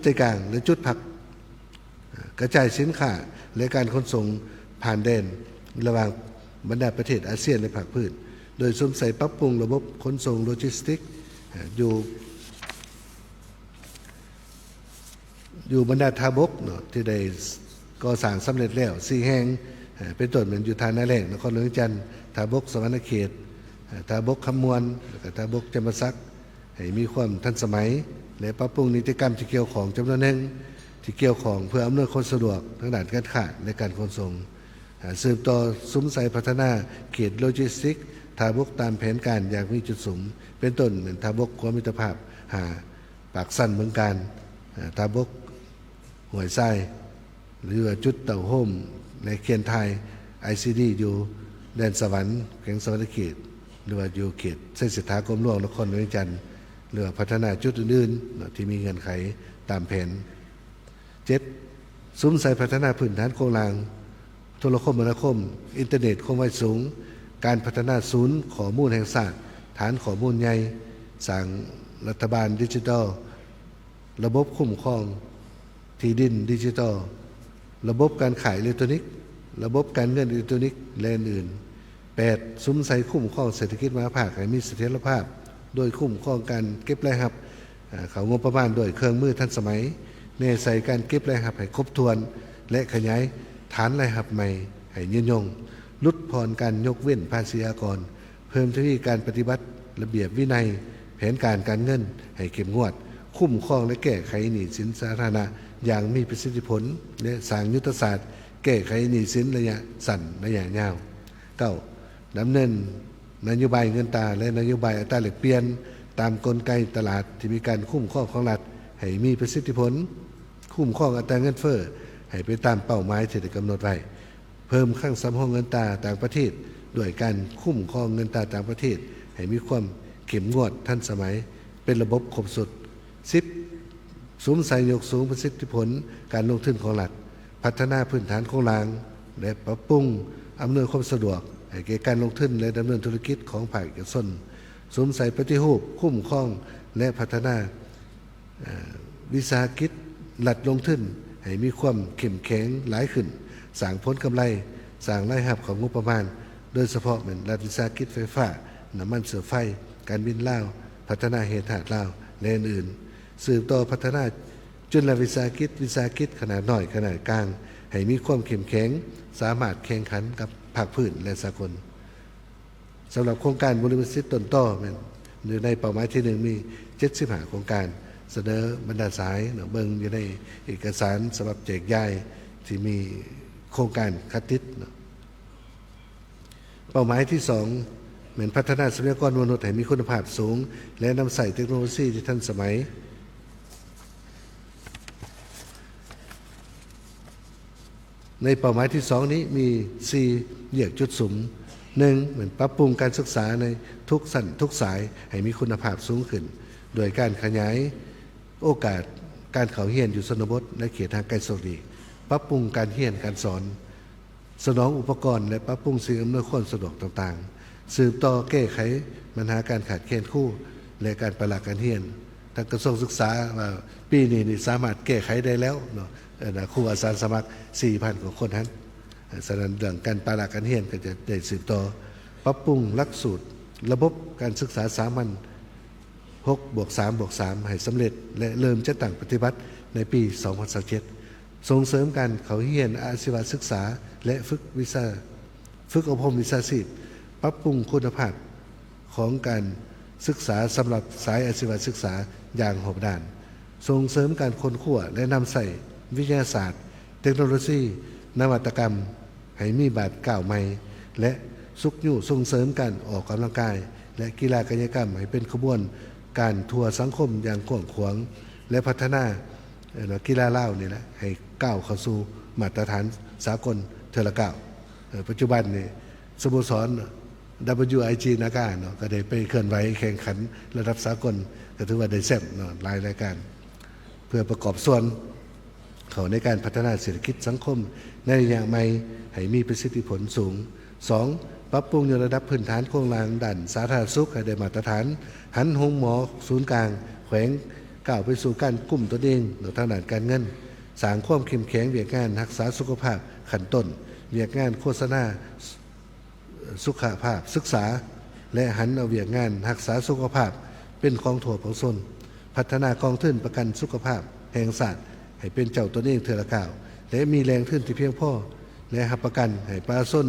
ใจกลางหรือจุดพักกระจายสินค้าและการขนส่งผ่านแดนระหว่างบรรดาประเทศอาเซียนและภาคพื้นโดยซุ้มใส่ปรับปรุงระบบขนส่งโลจิสติกส์อยู่บรรดาทาบกเนาะที่ได้ก่อสร้างสำเร็จแล้ว4แห่งเป็นต้นเหมือนอยู่ทานาแหลงนครหลวงจันทร์ทาบกสวรรณเขตทาบกคำมวลแล้วก็ทาบกจำปาสักให้มีความทันสมัยและปรับปรุงนิติกรรมที่เกี่ยวของจำนวนหนึ่งที่เกี่ยวของเพื่ออำนวยความสะดวกทางด้านการค้าและการขนส่งสืบต่อซุ้มใส่พัฒนาเขตโลจิสติกส์ทาบกตามแผนการอย่างมีจุดสูงเป็นต้นเหมือนทาบกความมิตรภาพหาปากสั้นเมืองการทาบกห้วยไส้หรือว่าจุดเต่าโฮมในเขียนไทย ICD อยู่แดนสวรรค์แขวงสวรรณเขตหรือว่าอยู่เขตเส้นสิทธากรมหลวงนครหลวงจันทร์หรือพัฒนาจุดอื่นๆที่มีเงื่อนไขตามแผน 7. ซุ้มใส่พัฒนาพื้นฐานโครงสร้างโทรคมนาคมอินเทอร์เน็ตคมไวสูงการพัฒนาศูนย์ข้อมูลแห่งศาสตร์ฐานข้อมูลใหญ่สร้างรัฐบาลดิจิทัลระบบคุ้มครองที่ดินดิจิทัลระบบการขายอิเล็กทรอนิกส์ระบบการเงินอิเล็กทรอนิกส์และอื่น 8. ซุ้มใส่คุ้มครองเศรษฐกิจมหาภาคให้มีเสถียรภาพโดยคุ้มครองการเก็บรายรับเขางบประมาณโดยเครื่องมือทันสมัยเน้นใส่การเก็บรายรับให้ครบถ้วนและขยายฐานรายรับใหม่ให้ยืนยงลดผ่อนการยกเว้นภาษีอากรเพิ่มทวีการปฏิบัติระเบียบวินัยแผนการเงินให้เข้มงวดคุ้มครองและแก้ไขหนี้สินสาธารณะอย่างมีประสิทธิผลและสร้างยุทธศาสตร์แก้ไขหนี้สินระยะสั้นระยะยาว 9. ดำเนินนโยบายเงินตราและนโยบายอัตราแลกเปลี่ยนตามกลไกตลาดที่มีการคุ้มครองของรัฐให้มีประสิทธิผลคุ้มครองอัตราเงินเฟ้อให้ไปตามเป้าหมายที่ได้กำหนดไว้เพิ่มคลังสำรองเงินตราต่างประเทศด้วยการคุ้มครองเงินตราต่างประเทศให้มีความเข้มงวดทันสมัยเป็นระบบครบสุด 10. ซุ้มใส่ยกสูงประสิทธิผลการลงทุนของรัฐพัฒนาพื้นฐานโครงสร้างและปรับปรุงอำนวยความสะดวกให้แก่การลงทุนและดำเนินธุรกิจของภาคเอกชนซุ้มใส่ปฏิรูปคุ้มครองและพัฒนาวิสาหกิจรัฐลงทุนให้มีความเข้มแข็งหลายขึ้นสร้างผลกำไรสร้างรายรับของงบประมาณโดยเฉพาะเหมือนรัฐวิสาหกิจไฟฟ้าน้ำมันเสือไฟการบินลาวพัฒนาเหตุหาดลาวและอื่นสืบต่อพัฒนาจุลวิสาหกิจขนาดน้อยขนาดกลางให้มีความเข้มแข็งสามารถแข่งขันกับภาคพื้นและสากลสำหรับโครงการบริษัทต้นต่อในเป้าหมายที่1มี75โครงการเสนอบรรดาสายเบิ่งอยู่ในเอกสารสำหรับแจกจ่ายที่มีโครงการคัดติดเป้าหมายที่2เหมือนพัฒนาทรัพยากรมนุษย์ให้มีคุณภาพสูงและนำใส่เทคโนโลยีที่ทันสมัยในเป้าหมายที่2นี้มี4เหยียกจุดสูง1เหมือนปรับปรุงการศึกษาในทุกสั้นทุกสายให้มีคุณภาพสูงขึ้นโดยการขยายโอกาสการเข้าเรียนอยู่ชนบทและเขตทางไกลโซนนี้ปรับปรุงการเรียนการสอนสนองอุปกรณ์และปรับปรุงสิ่งอำนวยความสะดวกต่างๆสืบต่อแก้ไขปัญหาการขาดแคลนครูและการประหลาดการเรียนทางกระทรวงศึกษาว่าปีนี้สามารถแก้ไขได้แล้วเนาะครูอาสาสมัคร 4,000 กว่าคนนั้นฉะนั้นเรื่องการประหลาดการเรียนก็จะได้สืบต่อปรับปรุงหลักสูตรระบบการศึกษาสามัญ6+3+3ให้สำเร็จและเริ่มจะตั้งปฏิบัติในปี2027ส่งเสริมการเข้าเรียนอาชีวศึกษาและฝึกอบรมวิชาชีพปรับปรุงคุณภาพของการศึกษาสำหรับสายอาชีวศึกษาอย่างรอบด้าน ส่งเสริมการค้นคว้าและนำใส่วิทยาศาสตร์เทคโนโลยีนวัตกรรมให้มีบาดก้าวใหม่และสุขยุส่งเสริมการออกกำลังกายและกีฬากายกรรมให้เป็นขบวนการทั่วสังคมอย่างกว้างขวางและพัฒนากีฬาเหล้านี่แหละให้ก้าวเข้าสู่มาตรฐานสากลเทอละก้าวปัจจุบันนี่สโมสร WIG นาก้าเนาะก็ได้ไปเคลื่อนไหวแข่งขันระดับสากลก็ถือว่าได้แซ่บเนาะหลายรายการเพื่อประกอบส่วนเขาในการพัฒนาเศรษฐกิจสังคมในระยะใหม่ให้มีประสิทธิผลสูง 2. ปรับปรุงระดับพื้นฐานโครงสร้างด้านสาธารณสุขให้ได้มาตรฐานหันโรงหมอศูนย์กลางแขวงก้าวไปสู่การกลุ่มตนเองในทางด้านการเงินสร้างความเข้มแข็งเวียกงานรักษาสุขภาพขั้นต้นเวียกงานโฆษณาสุขภาพศึกษาและหันเอาเวียกงานรักษาสุขภาพเป็นของถั่วของชนพัฒนากองทุนประกันสุขภาพแห่งชาติให้เป็นเจ้าตนเองเทอละก้าวและมีแรงทุนที่เพียงพอและรับประกันให้ประชาชน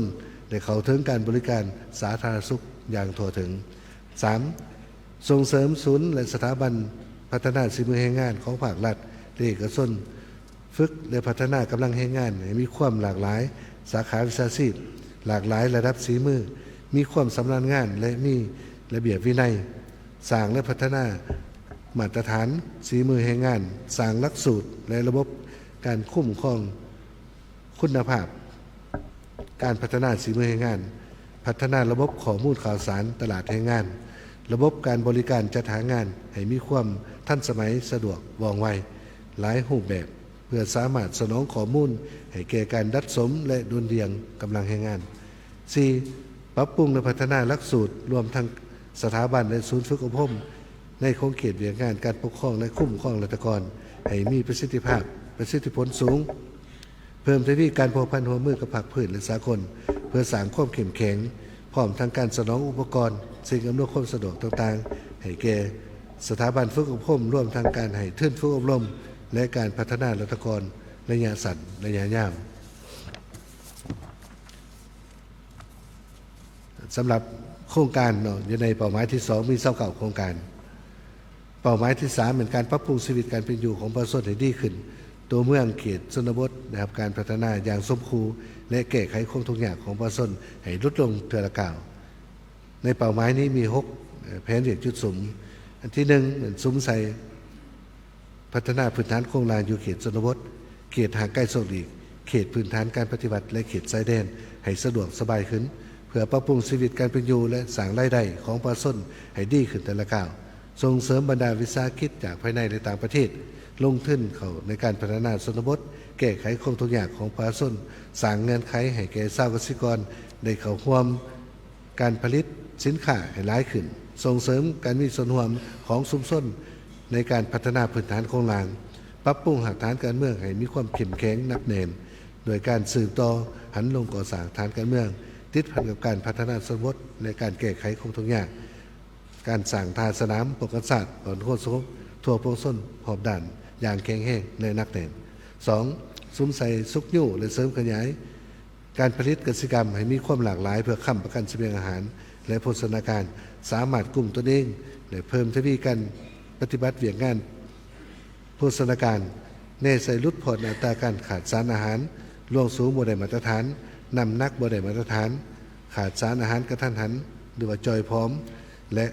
ได้เข้าถึงการบริการสาธารณสุขอย่างทั่วถึง 3. ส่งเสริมศูนย์และสถาบันพัฒนาฝีมือแรงงานของภาครัฐและเอกชนฝึกและพัฒนากำลังแรงงานให้มีความหลากหลายสาขาวิชาชีพหลากหลายระดับฝีมือมีความสำนาญงานและมีระเบียบวินัยสร้างและพัฒนามาตรฐานฝีมือแรงงานสร้างหลักสูตรและระบบการคุ้มครองคุณภาพการพัฒนาฝีมือแรงงานพัฒนาระบบข้อมูลข่าวสารตลาดแรงงานระบบการบริการจัดหางานให้มีความทันสมัยสะดวกว่องไวหลายรูปแบบเพื่อสามารถสนองข้อมูลให้แก่การดัดสมและดุลเดียงกำลังแรงงาน 4. ปรับปรุงและพัฒนาหลักสูตรรวมทั้งสถาบันและศูนย์ฝึกอบรมในโครงเขตเวียกงานการปกครองและคุ้มครองราษฎรให้มีประสิทธิภาพประสิทธิผลสูงเพิ่มทวีการพัวพันหัวมือกับภาคพื้นและสากลเพื่อสร้างความเข้มแข็งพร้อมทางการสนองอุปกรณ์สิ่งอำนวยความสะดวกต่างๆให้แก่สถาบันฝึกอบรมร่วมทางการให้ทุนฝึกอบรมและการพัฒนาราษฎรระยะสั้นระยะยาวสำหรับโครงการเนาะอยู่ในเป้าหมายที่2มี29โครงการเป้าหมายที่3เป็นการปรับปรุงชีวิตการเป็นอยู่ของประชาชนให้ดีขึ้นตัวเมืองเขตชนบทนะครับการพัฒนาอย่างสมคูและแก้ไขความทุกข์ยากของประชาชนให้ลดลงเทื่อละก้าวในเป้าหมายนี้มี6แผนเรียกจุดสุ่มอันที่1ซุ้มใส่พัฒนาพื้นฐานโครงสร้างอยู่เขตชนบทเขตห่างไกลโซนอีกเขตพื้นฐานการปฏิบัติและเขตชายแดนให้สะดวกสบายขึ้นเพื่อปรับปรุงชีวิตการเป็นอยู่และสร้างรายได้ของประชาชนให้ดีขึ้นแต่ละก้าวส่งเสริมบรรดาวิสาหกิจจากภายในและต่างประเทศลงทุนเข้าในการพัฒนาชนบทแก้ไขความทุกข์ยากของประชาชนสร้างเงื่อนไขให้แก่ชาวเกษตรกรได้เข้าร่วมการผลิตสินค้าให้หลายขึ้นส่งเสริมการมีส่วนร่วมของชุมชนในการพัฒนาพื้นฐานโครงสร้างปรับปรุงหากฐานการเมืองให้มีความเข้มแข็งหนักแน่นโดยการสืบต่อหันลงก่อสร้างฐานการเมืองติดพันกับการพัฒนาชนบทในการแก้ไขความทุกข์ยากการสร้างทางสนามปกศาสตร์อ่อนโคตรสมทั่วโปร่งส้นหอบด่านอย่างแข็งแห้งและนักแน่น 2. ซุ้มใส่สุกยู่และเสริมขยายการผลิตกสิกรรมให้มีความหลากหลายเพื่อค้ำประกันเสบียงอาหารและโภชนาการสามารถกลุ่มตนเองและเพิ่มทวีการปฏิบัติเวียกงานโภชนาการแน่ใส่ลดผ่อนอัตราการขาดสารอาหารล่วงสูงบ่ได้มาตรฐานนำนักบ่ได้มาตรฐานขาดสารอาหารกระทันหันหรือว่าจอยพร้อมและ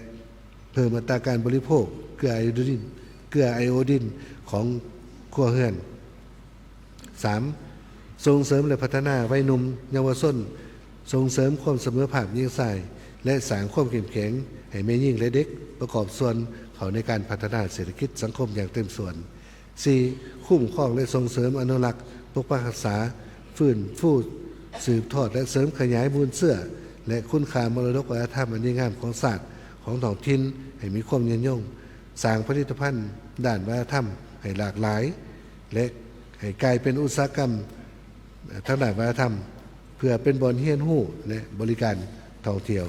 เพิ่มอัตราการบริโภคเกลือไอโอดินของครัวเรือน 3. ส่งเสริมและพัฒนาวัยหนุ่มเยาวชนส่งเสริมความเสมอภาคหญิงชายและสร้างความเข้มแข็งให้แม่หญิงและเด็กประกอบส่วนเขาในการพัฒนาเศรษฐกิจสังคมอย่างเต็มส่วน 4. คุ้มครองและส่งเสริมอนุรักษ์ปกปักรักษาฟื้นฟูสืบทอดและเสริมขยายมูลเสื่อและคุณค่ามรดกวัฒนธรรมอันดีงามของศาสตร์ของท้องถิ่นให้มีความยืนยงสร้างผลิตภัณฑ์ด้านวัฒนธรรมให้หลากหลายและให้กลายเป็นอุตสาหกรรมทางด้านวัฒนธรรมเพื่อเป็นบ่อนเฮียนฮู้และบริการท่องเที่ยว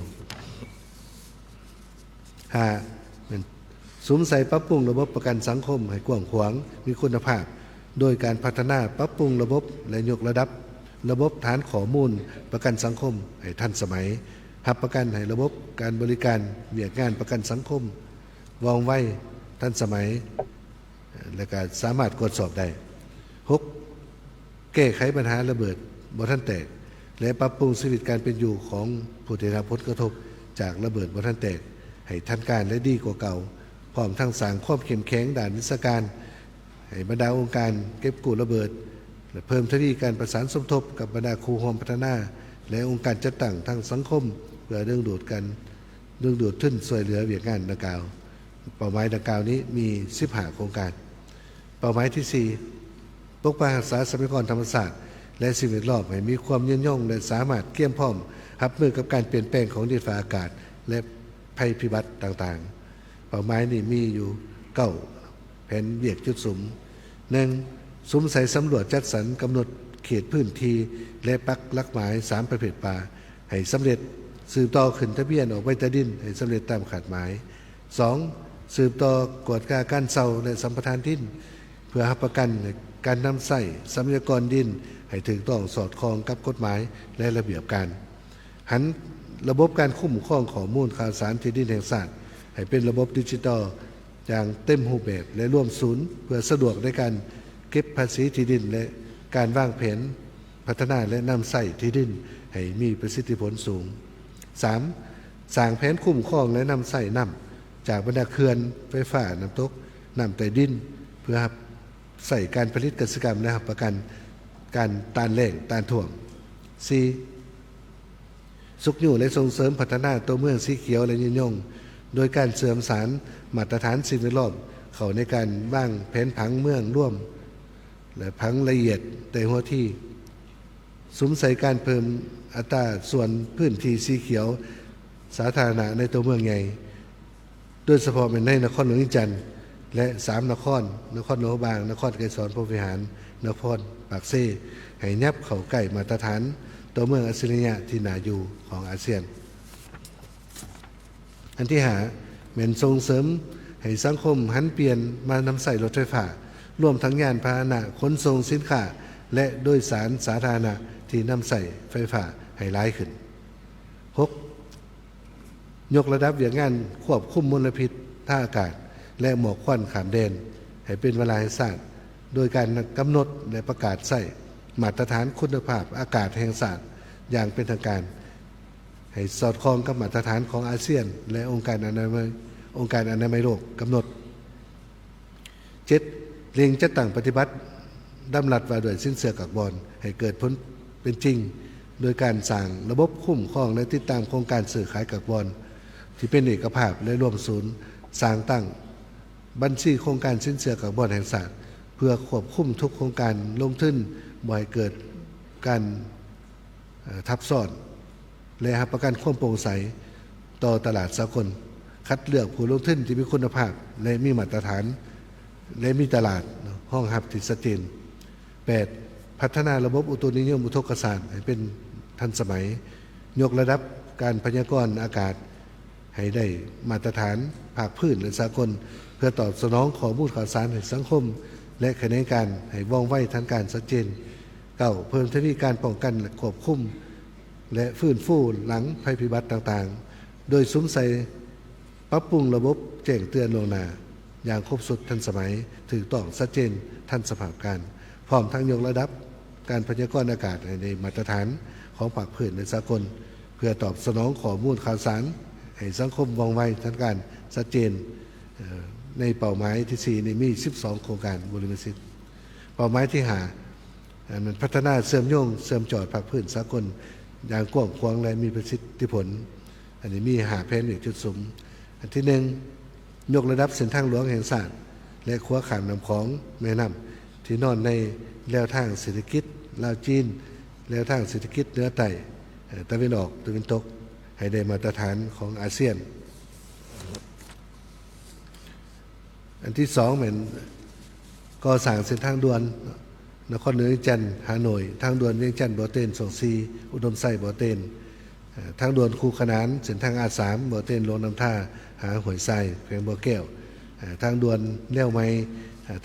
5. ซุ้มใส่ปรับปรุงระบบประกันสังคมให้กว้างขวางมีคุณภาพโดยการพัฒนาปรับปรุงระบบและยกระดับระบบฐานข้อมูลประกันสังคมให้ทันสมัยรับประกันให้ระบบการบริการเวียกงานประกันสังคมว่องไวทันสมัย และก็สามารถตรวจสอบได้ 6. แก้ไขปัญหาระเบิดบ่ทันแตกและปรับปรุงชีวิตการเป็นอยู่ของผู้ได้รับผลกระทบจากระเบิดบ่ทันแตกให้ทันการและดีกว่าเก่าพร้อมทั้งสร้างความเข้มแข็งด้านวิชาการให้บรรดาองค์การเก็บกู้ระเบิดและเพิ่มทวีการประสานสมทบกับบรรดาครูโฮมพัฒนาและองค์การจัดตั้งทางสังคมเพื่อดึงดูดทุนช่วยเหลือเวียกงานดังกล่าวเป้าหมายดังกล่าวนี้มี15โครงการเป้าหมายที่4ปกปักรักษาทรัพยากรธรรมชาติและสิ่งแวดล้อมให้มีความยืนยงและสามารถเกี่ยมพร้อมรับมือกับการเปลี่ยนแปลงของดินฟ้าอากาศและภัยพิบัติต่างๆเป้าหมายนี้มีอยู่9แผนเวียกจุดสุม 1. สุมใส่สำรวจจัดสรรกำหนดเขตพื้นที่และปักหลักหมาย3ประเภทป่าให้สำเร็จสืบต่อขึ้นทะเบียนออกใบตาดินให้สำเร็จตามขาดหมาย 2. สืบต่อกวดกาการเซาและสัมปทานดินเพื่อรับประกันการนำใส่ทรัพยากรดินให้ถูกต้องสอดคล้องกับกฎหมายและระเบียบการหันระบบการคุ้มครองข้อมูลข่าวสารที่ดินแห่งชาติให้เป็นระบบดิจิทัลอย่างเต็มรูปแบบและร่วมศูนย์เพื่อสะดวกในการเก็บภาษีที่ดินและการวางแผนพัฒนาและนำใส่ที่ดินให้มีประสิทธิผลสูง 3. สร้างแผนคุ้มครองและนำใส่น้ำจากบรรดาเขื่อนไฟฟ้าน้ำตกน้ำใต้ดินเพื่อใส่การผลิตเกษตรกรรมและประกันการต้านแล้งต้านท่วม 4. สุขอยู่และส่งเสริมพัฒนาตัวเมืองสีเขียวและยืนยงโดยการเสริมสารมาตรฐานสิ่งแวดล้อมเข้าในการวางแผนผังเมืองร่วมและผังละเอียดแต่หัวที่สุมใส่การเพิ่มอัตราส่วนพื้นที่สีเขียวสาธารณะในตัวเมืองใหญ่โดยเฉพาะในนครหลวงอินจันทร์และ3นครหลวงบางนครไกรสอนพรหมวิหารนครปากเซ่ให้ยับเข้าใกล้มาตรฐานตัวเมืองอัจฉริยะที่น่าอยู่ของอาเซียนอันที่5เป็นส่งเสริมให้สังคมหันเปลี่ยนมานำใส่รถไฟฟ้ารวมทั้งยานพาหนะขนส่งสินค้าและโดยสารสาธารณะที่นำใส่ไฟฟ้าให้หลายขึ้น 6. ยกระดับเวียกงานควบคุมมลพิษทางอากาศและหมอกควันขามแดนให้เป็นเวลาแห่งชาติโดยการกำหนดและประกาศใส่มาตรฐานคุณภาพอากาศแห่งชาติอย่างเป็นทางการให้สอดคล้องกับมาตรฐานของอาเซียนและองค์การอนามัยโลกกำหนด 7. เร่งจัดตั้งปฏิบัติดำรัสว่าด้วยสิ้นเสือกักบอนให้เกิดผลเป็นจริงโดยการสร้างระบบคุ้มครองและติดตามโครงการซื้อขายกักบอนที่เป็นเอกภาพและร่วมศูนย์สร้างตั้งบัญชีโครงการสิ้นเสือกักบอนแห่งชาติเพื่อควบคุมทุกโครงการลงทุนบ่ให้เกิดการทับซ้อนและรับประกันความโปร่งใสต่อตลาดสากลคัดเลือกผู้ลงทุนที่มีคุณภาพและมีมาตรฐานและมีตลาดห้องรับที่ชัดเจน 8. พัฒนาระบบอุตุนิยมอุทกศาสตร์ให้เป็นทันสมัยยกระดับการพยากรณ์อากาศให้ได้มาตรฐานภาคพื้นและสากลเพื่อตอบสนองข้อมูลข่าวสารให้สังคมและคณะการให้ว่องไวทันการชัดเจน 9. เพิ่มทวีการป้องกันและควบคุมและฟื้นฟูหลังภัยพิบัติต่างๆโดยซุ้มใส่ปรับปรุงระบบแจ้งเตือนล่วงหน้าอย่างครบสุดทันสมัยถูกต้องชัดเจนทันสภาพการพร้อมทั้งยกระดับการพยากรณ์อากาศในมาตรฐานของภาคพื้นและสากลเพื่อตอบสนองข้อมูลข่าวสารให้สังคมว่องไวทันการชัดเจนในเป้าหมายที่4นี้มี12โครงการบริษัทเป้าหมายที่5มันพัฒนาเสริมโยงเสริมจอดภาคพื้นสากลอย่างกว้างขวางและมีประสิทธิผลอันนี้มี5แผนอีกจุดสูงอันที่1ยกระดับเส้นทางหลวงแห่งชาติและขัวขามน้ำของแม่น้ำที่นอนในแนวทางเศรษฐกิจลาวจีนแนวทางเศรษฐกิจเหนือใต้ตะวันออกตะวันตกให้ได้มาตรฐานของอาเซียนอันที่2เหมือนก่อสร้างเส้นทางด่วนนครเหนือจันทร์ฮานอยทางด่วนเวียงจันทร์บ่อเต้นสองซีอุดมไส้บ่อเต้นทางด่วนคูขนานเส้นทางA3บ่อเต้นลงน้ำท่าหาหอยไส้แขวงบ่อแก้วทางด่วนแนวไม้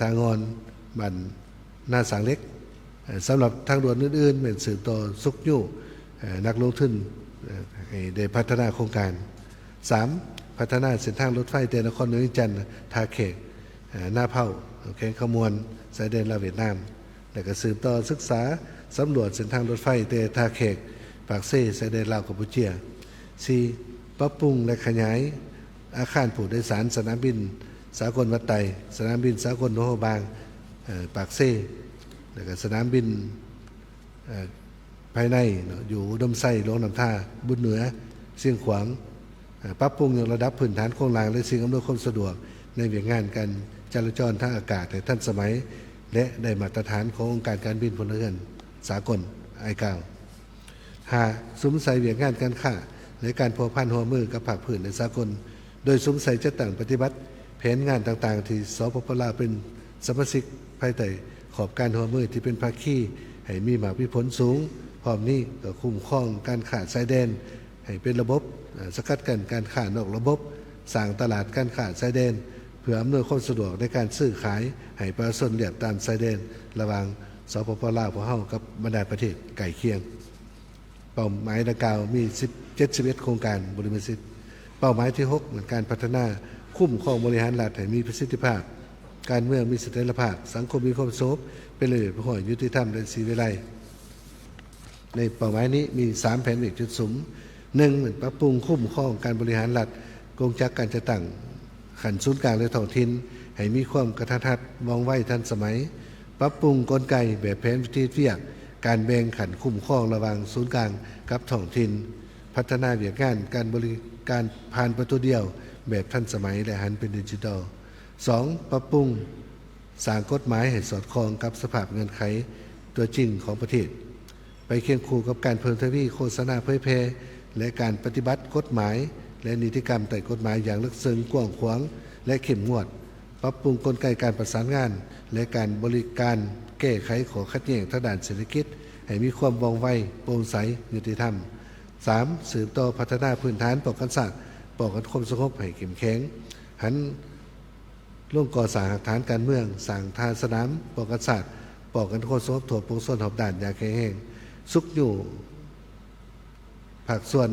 ทางงอนบันหน้าสางเล็กสำหรับทางด่วนอื่นๆเป็นสืบต่อสุกยู่นักลงทุนได้พัฒนาโครงการ 3. พัฒนาเส้นทางรถไฟเตนครเหนือจันทร์ท่าเขกหน้าเผา แขวงขมวนชายแดนลาวเวียดนามแล้วก็สืบต่อศึกษาสำรวจเส้นทางรถไฟเตทาแขกปากเซ่ชายแดนลาวกัมพูชา 4. ปรับปรุงและขยายอาคารผู้โดยสารสนามบินสากลวัดไตสนามบินสากลโนโฮบางปากเซ่แล้วก็สนามบินภายในอยู่อุดมไส้หลวงน้ำท่าบุญเหนือเชียงขวางปรับปรุงยกระดับพื้นฐานโครงสร้างและสิ่งอำนวยความสะดวกในเวียงงานการจราจรทางอากาศให้ทันสมัยและได้มาตรฐานขององค์การการบินพลเรือนสากลICAO 5. ซุ้มใส่เวียงงานการค้าและการพัวพันหัวมือกับภาคพื้นในสากลโดยซุ้มใส่จะตั้งปฏิบัติแผนงานต่างๆที่สปป.ลาวเป็นสมาชิกภายใต้ขอบการหัวมือที่เป็นภาคีให้มีมหาวิผลสูงพร้อมนี้ก็คุ้มครองการค้าชายแดนให้เป็นระบบสกัดกั้นการค้านอกระบบสร้างตลาดการค้าชายแดนเพื่ออำนวยความสะดวกในการซื้อขายให้ประชาชนเรียบตามชายแดนระหว่างสปป.ลาวพวกเฮากับบรรดาประเทศใกล้เคียงเป้าหมายดังกล่าวมี71โครงการบริษัทเป้าหมายที่6เหมือนการพัฒนาคุ้มครองบริหารรัฐให้มีประสิทธิภาพการเมืองมีเสถียรภาพสังคมมีความสงบเป็นระเบียบประกอบยุติธรรมและศรีวิไลในเป้าหมายนี้มี3แผนเอกจุดสูง1เหมือนปรับปรุงคุ้มครองการบริหารรัฐกงจักการจะตั้งขันศูนย์กลางและท้องถิ่นให้มีความกระทัดรัดมองไว้ทันสมัยปรับปรุงกลไกแบบแผนวิธีเวียกการแบ่งขันคุ้มครองระหว่างศูนย์กลางกับท้องถิ่นพัฒนาเวียกงานการบริการผ่านประตูเดียวแบบทันสมัยและหันเป็นดิจิทัล 2. ปรับปรุงสร้างกฎหมายให้สอดคล้องกับสภาพเงื่อนไขตัวจริงของประเทศไปเคียงคู่กับการเพิ่มทวีโฆษณาเผยแพร่และการปฏิบัติกฎหมายและนิติกรรมแต่กฎหมายอย่างลึกซึ้งกว้างขวางและเข้มงวดปรับปรุงกลไกการประสานงานและการบริการแก้ไขข้อขัดแย้งทางด้านเศรษฐกิจให้มีความว่องไวโปร่งใสยุติธรรม 3. สืบต่อพัฒนาพื้นฐานป้องกันศาสตร์ป้องกันความสงบให้เข้มแข็งหันร่วมก่อสร้างฐานการเมืองสร้างทางสนามป้องกันศาสตร์ป้องกันความสงบทั่วปวงชนหอบด่านอย่างแข็งแรงสุขอยู่ภาคส่วน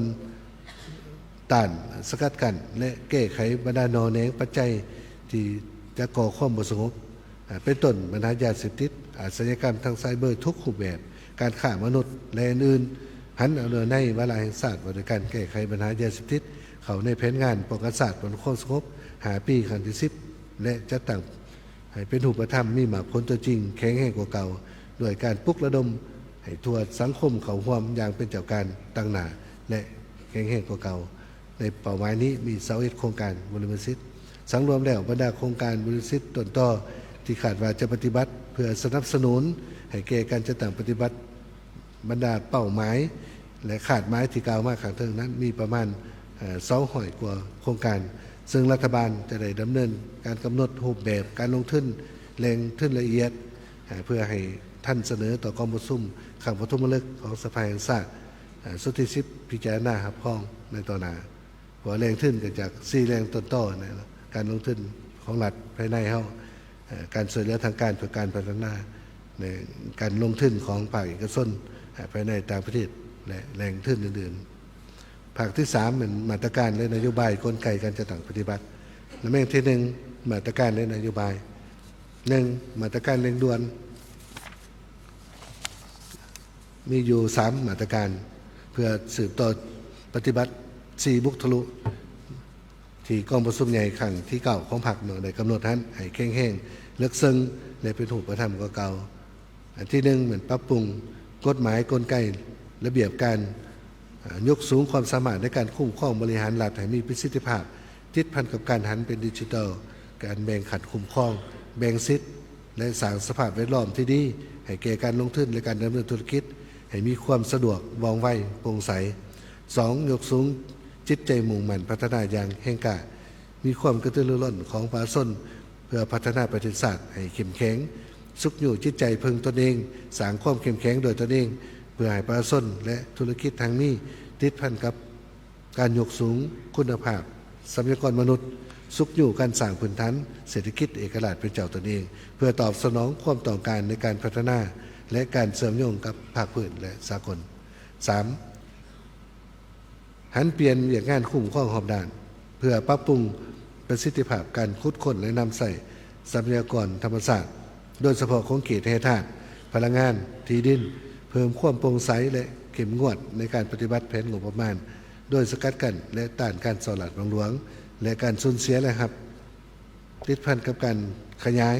ต้านสกัดกั้นและแก้ไขบรรดานอแนงปัจจัยที่จะก่อความบ่สงบเป็นต้นปัญหายาเสพติดอาชญากรรมทางไซเบอร์ทุกรูปแบบการฆ่ามนุษย์และอื่นๆหันเอาเนื้อในวาระแห่งศาสตร์บริการแก้ไขปัญหายาเสพติดเขาในแผนงานป้องกันศาสตร์บนความสงบ5 ปีครั้งที่10และจะตั้งให้เป็นรูปธรรมมีหมากผลตัวจริงแข็งแรงกว่าเก่าด้วยการปลุกระดมให้ทั่วสังคมเขาร่วมอย่างเป็นเจ้าการตั้งหน้าและแข็งแรงกว่าเก่าในเป้าหมายนี้มี21โครงการบริษัทสังรวมแล้วบรรดาโครงการบริษัทต้นต่อที่คาดว่าจะปฏิบัติเพื่อสนับสนุนให้แก่การจัดตั้งปฏิบัติบรรดาเป้าหมายและขาดหมายที่กล่าวมาข้างต้นนั้นมีประมาณ200กว่าโครงการซึ่งรัฐบาลจะได้ดำเนินการกำหนดรูปแบบการลงทุนแรงทุนละเอียดเพื่อให้ท่านเสนอต่อกองประชุมครั้งปฐมฤกษ์ของสภาแห่งชาติสุดที่10พิจารณารับรองในต่อหน้าหัวแรงทุนเกิดจาก4แรงต้นต่อนะการลงทุนของรัฐภายในเฮาการช่วยเหลือทางการเพื่อการพัฒนาในการลงทุนของภาคเอกชนภายในต่างประเทศและแหล่งทุนอื่นๆภาคที่3เป็นมาตรการและนโยบายกลไกการจัดตั้งปฏิบัติและแม่งที่1มาตรการและนโยบาย1มาตรการเร่งด่วนมีอยู่3มาตรการเพื่อสืบต่อปฏิบัติ4บุกทะลุที่กองประชุมใหญ่ครั้งที่9ของพรรคได้กำหนดให้แข็งแรงลึกซึ้งและเป็นรูปธรรมกว่าเก่าอันที่1เหมือนปรับปรุงกฎหมายกลไกระเบียบการยกสูงความสามารถในการคุ้มครองบริหารรัฐให้มีประสิทธิภาพติดพันกับการหันเป็นดิจิทัลการแบ่งขันคุ้มครองแบ่งสิทธิ์และสร้างสภาพแวดล้อมที่ดีให้แก่การลงทุนและการดำเนินธุรกิจให้มีความสะดวกว่องไวโปร่งใส 2. ยกสูงจิตใจมุ่งมั่นพัฒนาอย่างแห่งกล้ามีความกระตือรือร้นของประชาชนเพื่อพัฒนาประเทศชาติให้เข้มแข็งสุขอยู่จิตใจพึงตนเองสร้างความเข้มแข็งโดยตนเองเพื่อให้ประชาชนและธุรกิจทางนี้ติดพันกับการยกสูงคุณภาพทรัพยากรมนุษย์สุขอยู่การสร้างพื้นฐานเศรษฐกิจเอกราชเป็นเจ้าตนเองเพื่อตอบสนองความต้องการในการพัฒนาและการเสริมโยงกับภาคพื้นและสากล 3. หันเปลี่ยนเวียกงานคุ้มครองหอบด่านเพื่อปรับปรุงประสิทธิภาพการคุดค้นและนำใส่ ทรัพยากรธรรมชาติโดยเฉพาะของเขตแห่ธาตุพลังงานที่ดินเพิ่มความโปร่งใสและเข้มงวดในการปฏิบัติแผนงบประมาณโดยสกัดกั้นและต้านการสอดหลัดหลวงและการสูญเสียแหล่งหับติดพันกับการขยาย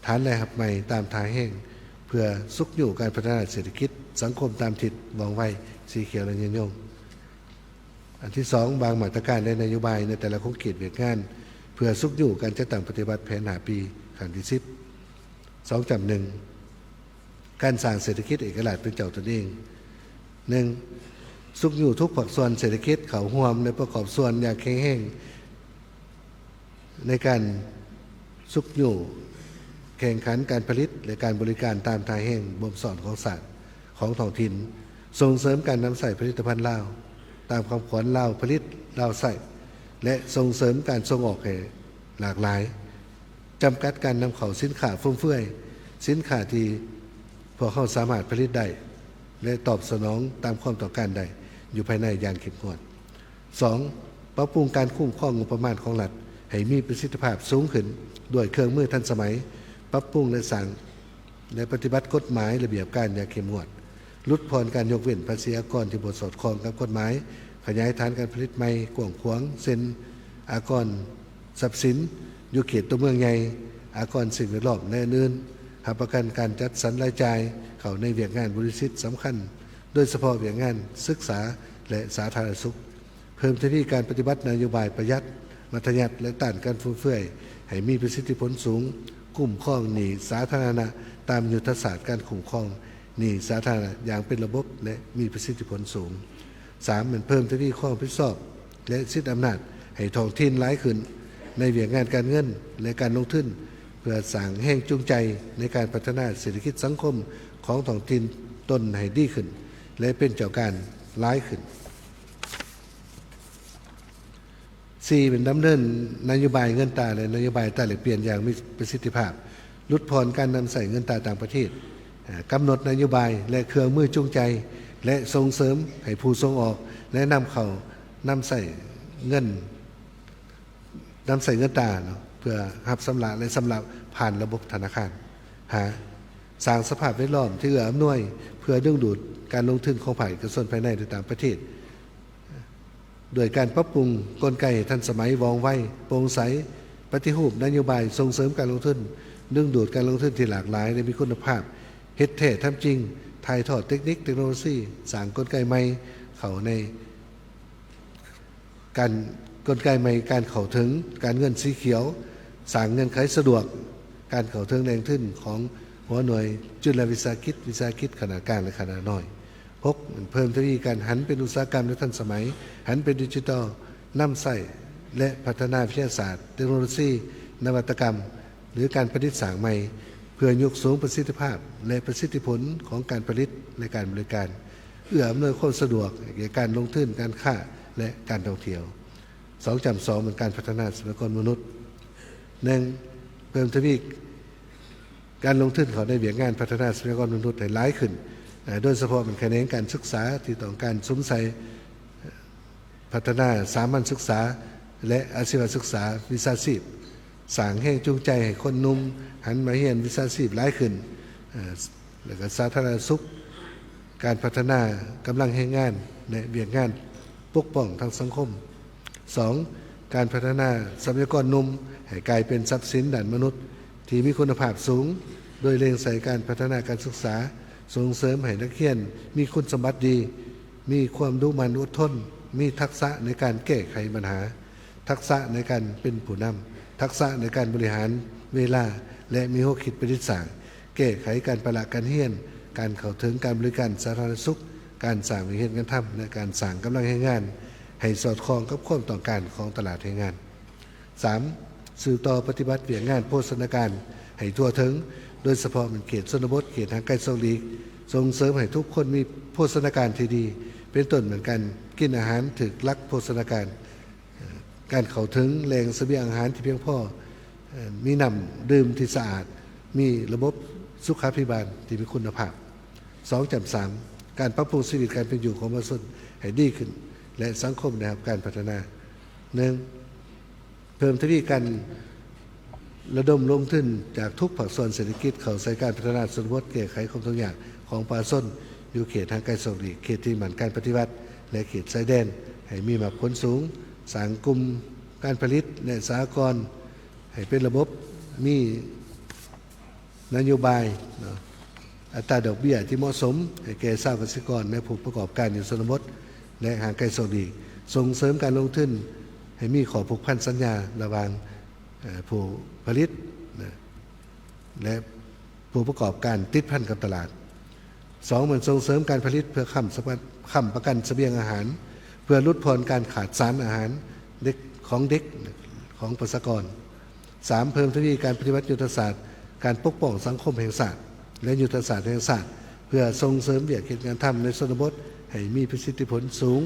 ฐานแหล่งหับใหม่ตามทางแห้งเพื่อสุขอยู่การพัฒนาเศรษฐกิจสังคมตามทิศวางไว้สีเขียวและยืนยงอันที่สองบางมาตรการและนโยบายในแต่ละโครงเขตเวียกงานเพื่อสุขอยู่การจัดตั้งปฏิบัติแผน5 ปีครั้งที่2.1การสร้างเศรษฐกิจเอกราชเป็นเจ้าตนเอง 1. สุขอยู่ทุกภาคส่วนเศรษฐกิจเขาร่วมในประกอบส่วนอย่างแข็งแรงในการสุขอยู่แข่งขันการผลิตและการบริการตามทางแห่งบ่มสอนของศาสตร์ของท้องถิ่นส่งเสริมการนำใส่ผลิตภัณฑ์ลาวตามคำขวัญลาวผลิตลาวใส่และส่งเสริมการส่งออกให้หลากหลายจำกัดการนำเข้าสินค้าฟุ่มเฟือยสินค้าที่พวกเขาสามารถผลิตได้และตอบสนองตามความต้องการได้อยู่ภายในอย่างเข้มงวด 2. ปรับปรุงการคุ้มครองงบประมาณของรัฐให้มีประสิทธิภาพสูงขึ้นด้วยเครื่องมือทันสมัยปรับปรุงและสั่งและปฏิบัติกฎหมายระเบียบการอย่างเข้มงวดลดผ่อนการยกเว้นภาษีอากรที่บ่สอดคล้องกับกฎหมายขยายฐานการผลิตใหม่กว้างขวางเซ็นอากรทรัพย์สินอยู่เขตตัวเมืองใหญ่อากรสิ่งแวดล้อมและอื่นๆหับประกันการจัดสรรรายจ่ายเข้าในเวียกงานบริษัทสำคัญโดยเฉพาะเวียกงานศึกษาและสาธารณสุขเพิ่มทวีการปฏิบัตินโยบายประหยัดมัธยัติและต้านการฟุ่มเฟือยให้มีประสิทธิผลสูงคุ้มครองหนี้สาธารณะตามยุทธศาสตร์การคุ้มครองหนี้สาธารณะอย่างเป็นระบบและมีประสิทธิผลสูง 3. เหมือนเพิ่มทวีความรับผิดชอบและสิทธิอำนาจให้ท้องถิ่นหลายขึ้นในเวียกงานการเงินและการลงทุนเพื่อสร้างแห่งจูงใจในการพัฒนาเศรษฐกิจสังคมของท้องถิ่นตนให้ดีขึ้นและเป็นเจ้าการหลายขึ้น 4. เป็นดำเนินนโยบายเงินตราและนโยบายตราแลกเปลี่ยนอย่างมีประสิทธิภาพลดผ่อนการนำใส่เงินตราต่างประเทศกำหนดนโยบายและเครื่องมือจูงใจและส่งเสริมให้ผู้ส่งออกและนำเข้านำใส่เงินตราเพื่อรับสำระและสำรับผ่านระบบธนาคารสร้างสภาพแวดล้อมที่เอื้ออำนวยเพื่อดึงดูดการลงทุนของภาคเอกชนภายในและต่างประเทศโดยการปรับปรุงกลไกทันสมัยว่องไวโปร่งใสปฏิรูปนโยบายส่งเสริมการลงทุนดึงดูดการลงทุนที่หลากหลายและมีคุณภาพเฮ็ดแท้ทำจริงถ่ายทอดเทคนิคเทคโนโลยีสร้างกลไกใหม่เข้าในการกลไกใหม่การเข้าถึงการเงินสีเขียวสร้างเงื่อนไขสะดวกการเข้าถึงแหล่งทุนของหัวหน่วยจุลวิสาหกิจขนาดกลางและขนาดน้อย 6. เพิ่มทวีการหันเป็นอุตสาหกรรมและทันสมัยหันเป็นดิจิทัลนำใส่และพัฒนาวิทยาศาสตร์เทคโนโลยีนวัตกรรมหรือการผลิตสร้างใหม่เพื่อยกสูงประสิทธิภาพและประสิทธิผลของการผลิตและการบริการเอื้ออำนวยความสะดวกแก่การลงทุนการค้าและการท่องเที่ยว 2.2 เป็นการพัฒนาทรัพยากรมนุษย์ 1. เพิ่มทวีการลงทุนเขาในเวียกงานพัฒนาทรัพยากรมนุษย์ให้หลายขึ้นโดยเฉพาะเป็นแขนงการศึกษาที่ต้องการสมใส่พัฒนาสามัญศึกษาและอาชีวศึกษาวิชาชีพสร้างแห่งจูงใจให้คนหนุ่มหันมาเรียนวิชาชีพหลายขึ้นแล้วก็สาธารณสุขการพัฒนากำลังแรงงานในเวียกงานปกป้องทางสังคม 2. การพัฒนาทรัพยากรหนุ่มให้กลายเป็นทรัพย์สินด้านมนุษย์ที่มีคุณภาพสูงโดยเล็งใส่การพัฒนาการศึกษาส่งเสริมให้นักเรียนมีคุณสมบัติดีมีความรู้มันอดทนมีทักษะในการแก้ไขปัญหาทักษะในการเป็นผู้นำทักษะในการบริหารเวลาและมีหัวคิดประดิษฐ์สร้างแก้ไขการประหลาดการเฮียนการเข้าถึงการบริการสาธารณสุขการสร้างวิเหตุการทำและการสร้างกำลังแรงงานให้สอดคล้องกับความต้องการของตลาดแรงงาน 3. สืบต่อปฏิบัติเวียกงานโภชนาการให้ทั่วถึงโดยเฉพาะเป็นเขตชนบทเขตทางไกลโซนลีกส่งเสริมให้ทุกคนมีโภชนาการที่ดีเป็นต้นเหมือนกันกินอาหารถึกลักโภชนาการการเข้าถึงแหล่งเสบียงอาหารที่เพียงพอมีน้ำดื่มที่สะอาดมีระบบสุขาภิบาลที่มีคุณภาพ 2.3 การปรับปรุงชีวิตการเป็นอยู่ของประชาชนให้ดีขึ้นและสังคมนะครับการพัฒนา 1. เพิ่มทวีการ ระดมลงทุนจากทุกภาคส่วนเศรษฐกิจเข้าใส่การพัฒนาชนบทแก้ไขความทุกข์ยากของประชาชนอยู่เขตทางไกลโซนเขตที่หมั่นการปฏิบัติและเขตชายแดนให้มีมาผลสูงสร้างกลุ่มการผลิตและสหกรณ์ให้เป็นระบบมีนโยบายอัตราดอกเบี้ยที่เหมาะสมให้แก่ชาวเกษตรกรและผู้ประกอบการในชนบทและห่างไกลโซนส่งเสริมการลงทุนให้มีข้อผูกพันสัญญาระหว่างผู้ผลิตและผู้ประกอบการติดพันกับตลาด2เหมือนส่งเสริมการผลิตเพื่อค้ำประกันเสบียงอาหารเพื่อลดพรการขาดสารอาหารเด็กของประชากร3เพิ่มทวีการปฏิบัติยุทธศาสตร์การปกป้องสังคมแห่งชาติและยุทธศาสตร์แห่งชาติเพื่อส่งเสริมเวียกกิจการทำในชนบทให้มีประสิทธิผลสูง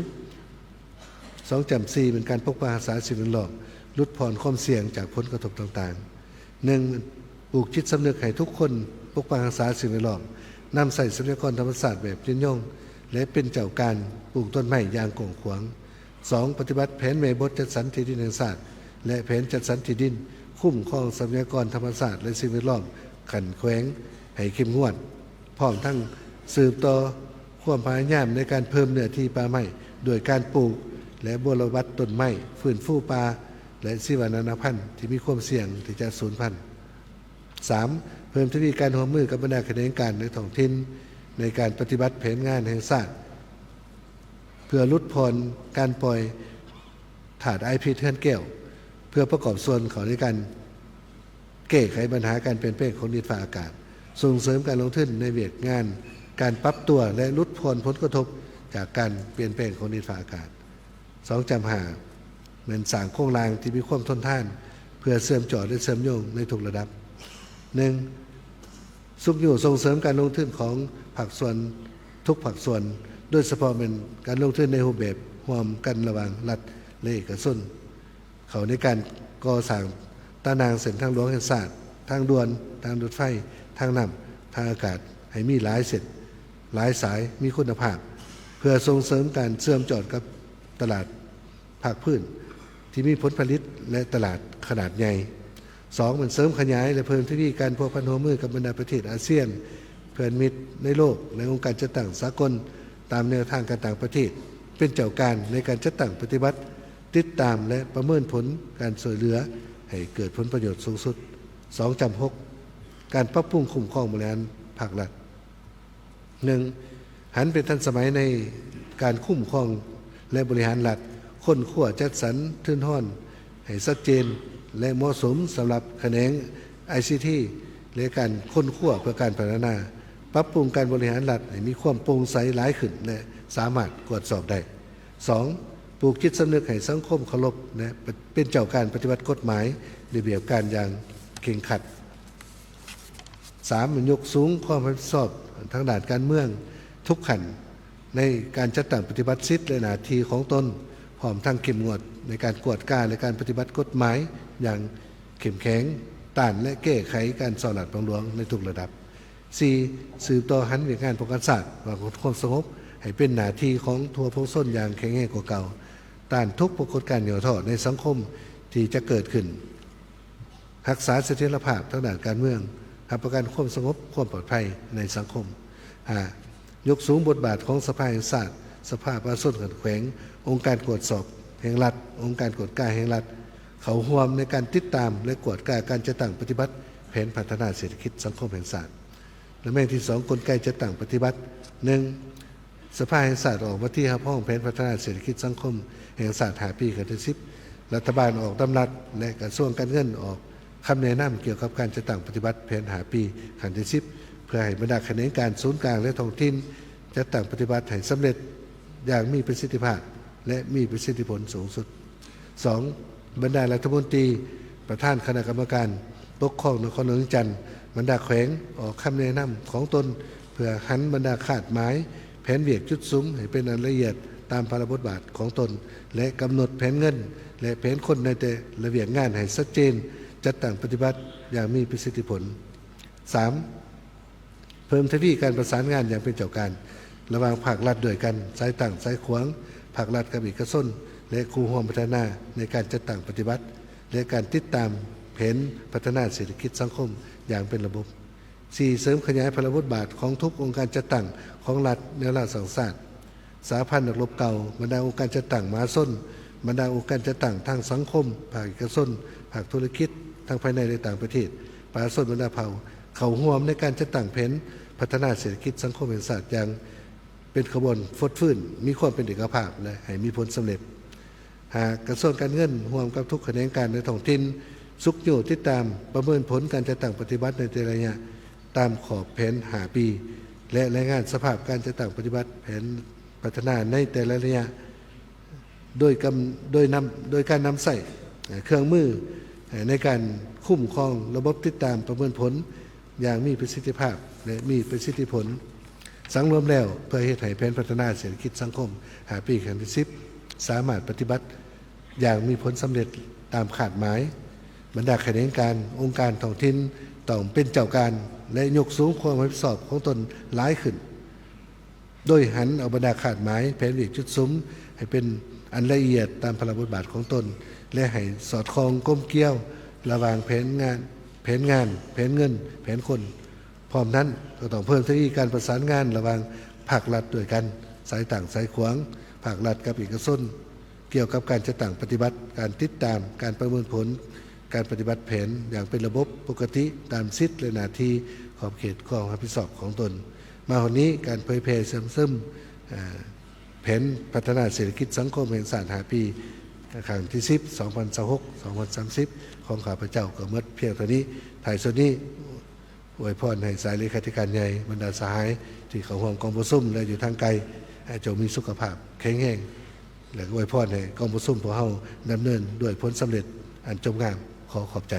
2จำ4เป็นการปกป้องรักษาสิ่งแวดล้อมลดพรความเสี่ยงจากผลกระทบต่างๆ1ปลูกจิตสำนึกให้ทุกคนปกป้องรักษาสิ่งแวดล้อมนำใส่ทรัพยากรธรรมชาติแบบยืนยงและเป็นเจ้าการปลูกต้นไม้อย่างกว้างขวาง2ปฏิบัติแผนแม่บทจัดสรรที่ดินแห่งชาติและแผนจัดสรรที่ดินคุ้มครองทรัพยากรธรรมชาติและสิ่งแวดล้อมขันแขวงให้เข้มงวดพร้อมทั้งสืบต่อความพยายามในการเพิ่มเนื้อที่ป่าไม้โดยการปลูกและบำรุงต้นไม้ฟื้นฟูป่าและชีวนานาพันธุ์ที่มีความเสี่ยงที่จะสูญพันธุ์ 3. เพิ่มทวีการร่วมมือกับบรรดาคณะการในท้องถิ่นในการปฏิบัติแผนงานแห่งชาติเพื่อลดพรการปล่อยถ่านไอพิษเทือนแก้วเพื่อประกอบส่วนของในการแก้ไขปัญหาการเปลี่ยนแปลงของดินฟ้าอากาศส่งเสริมการลงทุนในเวียกงานการปรับตัวและลดพรผลกระทบจากการเปลี่ยนแปลงของดินฟ้าอากาศ2จำหาเหมือนสร้างโครงรางที่มีความทนทานเพื่อเสริมจอดและเสริมโยงในทุกระดับ 1. สุขอยู่ส่งเสริมการลงทุนของภาคส่วนทุกภาคส่วนโดยเฉพาะเป็นการลงทุนในรูปแบบร่วมกันระหว่างรัฐและเอกชนเขาในการก่อสร้างตานางเส้นทางหลวงแห่งชาติทางด่วนทางรถไฟทางน้ำทางอากาศให้มีหลายเส้นหลายสายมีคุณภาพเพื่อส่งเสริมการเชื่อมจอดกับตลาดภาคพื้นที่มีผลผลิตและตลาดขนาดใหญ่2มันเสริมขยายและเพิ่มทวีการพัวพันหัวมือกับบรรดาประเทศอาเซียนเพื่อนมิตรในโลกในองค์การจัดตั้งสากลตามแนวทางการต่างประเทศเป็นเจ้าการในการจัดตั้งปฏิบัติติดตามและประเมินผลการช่วยเหลือให้เกิดผลประโยชน์สูงสุด2จำ6การปรับปรุงคุ้มครองบริหารภาครัฐ 1. หันเป็นทันสมัยในการคุ้มครองและบริหารรัฐค้นคว้าจัดสรรทุนห้อนให้ชัดเจนและเหมาะสมสำหรับแขนง ICT และการค้นคว้าเพื่อการพัฒนาปรับปรุงการบริหารรัฐให้มีความโปร่งใสหลายขึ้นและสามารถตรวจสอบได้ 2. ปลูกจิตสำนึกให้สังคมเคารพและเป็นเจ้าการปฏิบัติกฎหมายระเบียบการอย่างเข่งขัด 3. มันยกสูงความรับผิดชอบทางด้านการเมืองทุกขั้นในการจัดตั้งปฏิบัติสิทธิและหน้าที่ของตนพร้อมทั้งเข้มงวดในการกวดกาและการปฏิบัติกฎหมายอย่างเข้มแข็งต้านและแก้ไขการสอดหลัดบังหลวงในทุกระดับ 4. สืบต่อหันเวียกงานป้องกันศาสตร์วางความสงบให้เป็นหน้าที่ของทั่วพงส้นอย่างแข็งแรงกว่าเก่าต้านทุกปรากฏการณ์เหนียวทอดในสังคมที่จะเกิดขึ้นรักษาเสถียรภาพทางด้านการเมืองให้ประกันความสงบความปลอดภัยในสังคม 5. ยกสูงบทบาทของสภาแห่งชาติสภาประชาชนขัดแย้งองค์การตรวจสอบแห่งรัฐองค์การกวดกาแห่งรัฐเขาร่วมในการติดตามและกวดกาการจัดตั้งปฏิบัติแผนพัฒนาเศรษฐกิจสังคมแห่งชาติและแม่งที่2กลไกจัดตั้งปฏิบัติ 1. สภาแห่งชาติออกมาที่ห้องแผนพัฒนาเศรษฐกิจสังคมแห่งชาติ5 ปีกันที่10รัฐบาลออกดำรัสและกระทรวงการเงินออกคำแนะนำเกี่ยวกับการจัดตั้งปฏิบัติแผน5 ปีกันที่10เพื่อให้บรรดาคณะการศูนย์กลางและท้องถิ่นจัดตั้งปฏิบัติให้สำเร็จอย่างมีประสิทธิภาพและมีประสิทธิผลสูงสุด 2. บรรดารัฐมนตรีประธานคณะกรรมการปกครองนครหลวงจันทร์บรรดาแขวงออกคำแนะนำของตนเพื่อหันบรรดาขาดหมายแผนเวียกจุดซุ้มให้เป็นอันละเอียดตามพระบทบาทของตนและกำหนดแผนเงินและแผนคนในแต่ละเวียกงานให้ชัดเจนจัดตั้งปฏิบัติอย่างมีประสิทธิผล 3. เพิ่มทวีการประสานงานอย่างเป็นเจ้าการระหว่างภาครัฐด้วยกันสายตั้งสายขวางภาครัฐกับเอกชนและคู่ร่วมพัฒนาในการจัดตั้งปฏิบัติและการติดตาม แผนพัฒนาเศรษฐกิจสังคมอย่างเป็นระบบ 4. เสริมขยายพลบทบาทของทุกองค์การจัดตั้งของรัฐในราชสังคมสาพันธ์นักรบเก่าบรรดาองค์การจัดตั้งมหาชนบรรดาองค์การจัดตั้งทางสังคมภาคเอกชนภาคธุรกิจทั้งภายในและต่างประเทศประชาชนบรรดาเผ่าเข้าร่วมในการจัดตั้งแผนพัฒนาเศรษฐกิจสังคมแห่งชาติอย่างเป็นขบวนฟดฟื้นมีความเป็นเอกภาพและให้มีผลสำเร็จหากกระทรวงการเงินร่วมกับทุกแขนงการในท้องถิ่นสุขอยู่ติดตามประเมินผลการจัดตั้งปฏิบัติในแต่ละระยะตามขอบแผน5 ปีและรายงานสภาพการจัดตั้งปฏิบัติแผนพัฒนาในแต่ละระยะโดยการนำใส่เครื่องมือในการคุ้มครองระบบติดตามประเมินผลอย่างมีประสิทธิภาพและมีประสิทธิผลสังรวมแล้วเพื่อให้แผนพัฒนาเศรษฐกิจสังคม5 ปีครั้งที่10สามารถปฏิบัติอย่างมีผลสำเร็จตามขาดหมายบรรดาแขนงการองค์การท้องถิ่นต้องเป็นเจ้าการและยกสูงความรับผิดชอบของตนหลายขึ้นโดยหันเอาบรรดาขาดหมายแผนวิจุดซุ้มให้เป็นอันละเอียดตามพระบทบาทของตนและให้สอดคล้องก้มเกี่ยวระหว่างแผนเงินแผนคนพร้อมนั้นก็ต้องเพิ่มเทคโนโลยีการประสานงานระหว่างภาครัฐด้วยกันสายต่างสายขวางภาครัฐกับเอกชนเกี่ยวกับการจัดตั้งปฏิบัติการติดตามการประเมินผลการปฏิบัติแผนอย่างเป็นระบบปกติตามสิทธิและหน้าที่ขอบเขตความรับผิดชอบของตนมาวันนี้การเผยแพร่ซึมแผนพัฒนาเศรษฐกิจสังคมแห่งชาติ5 ปีครั้งที่10 2026-2030ของข้าพเจ้าก็หมดเพียงเท่านี้ถ่ายส่วนนี้อวยพรให้สายเลขาธิการใหญ่บรรดาสหายที่เข้าร่วมกองประชุมและอยู่ทางไกลให้จงมีสุขภาพแข็งแรงและอวยพรให้กองประชุมพวกเฮาดำเนินด้วยผลสำเร็จอันจงงามขอขอบใจ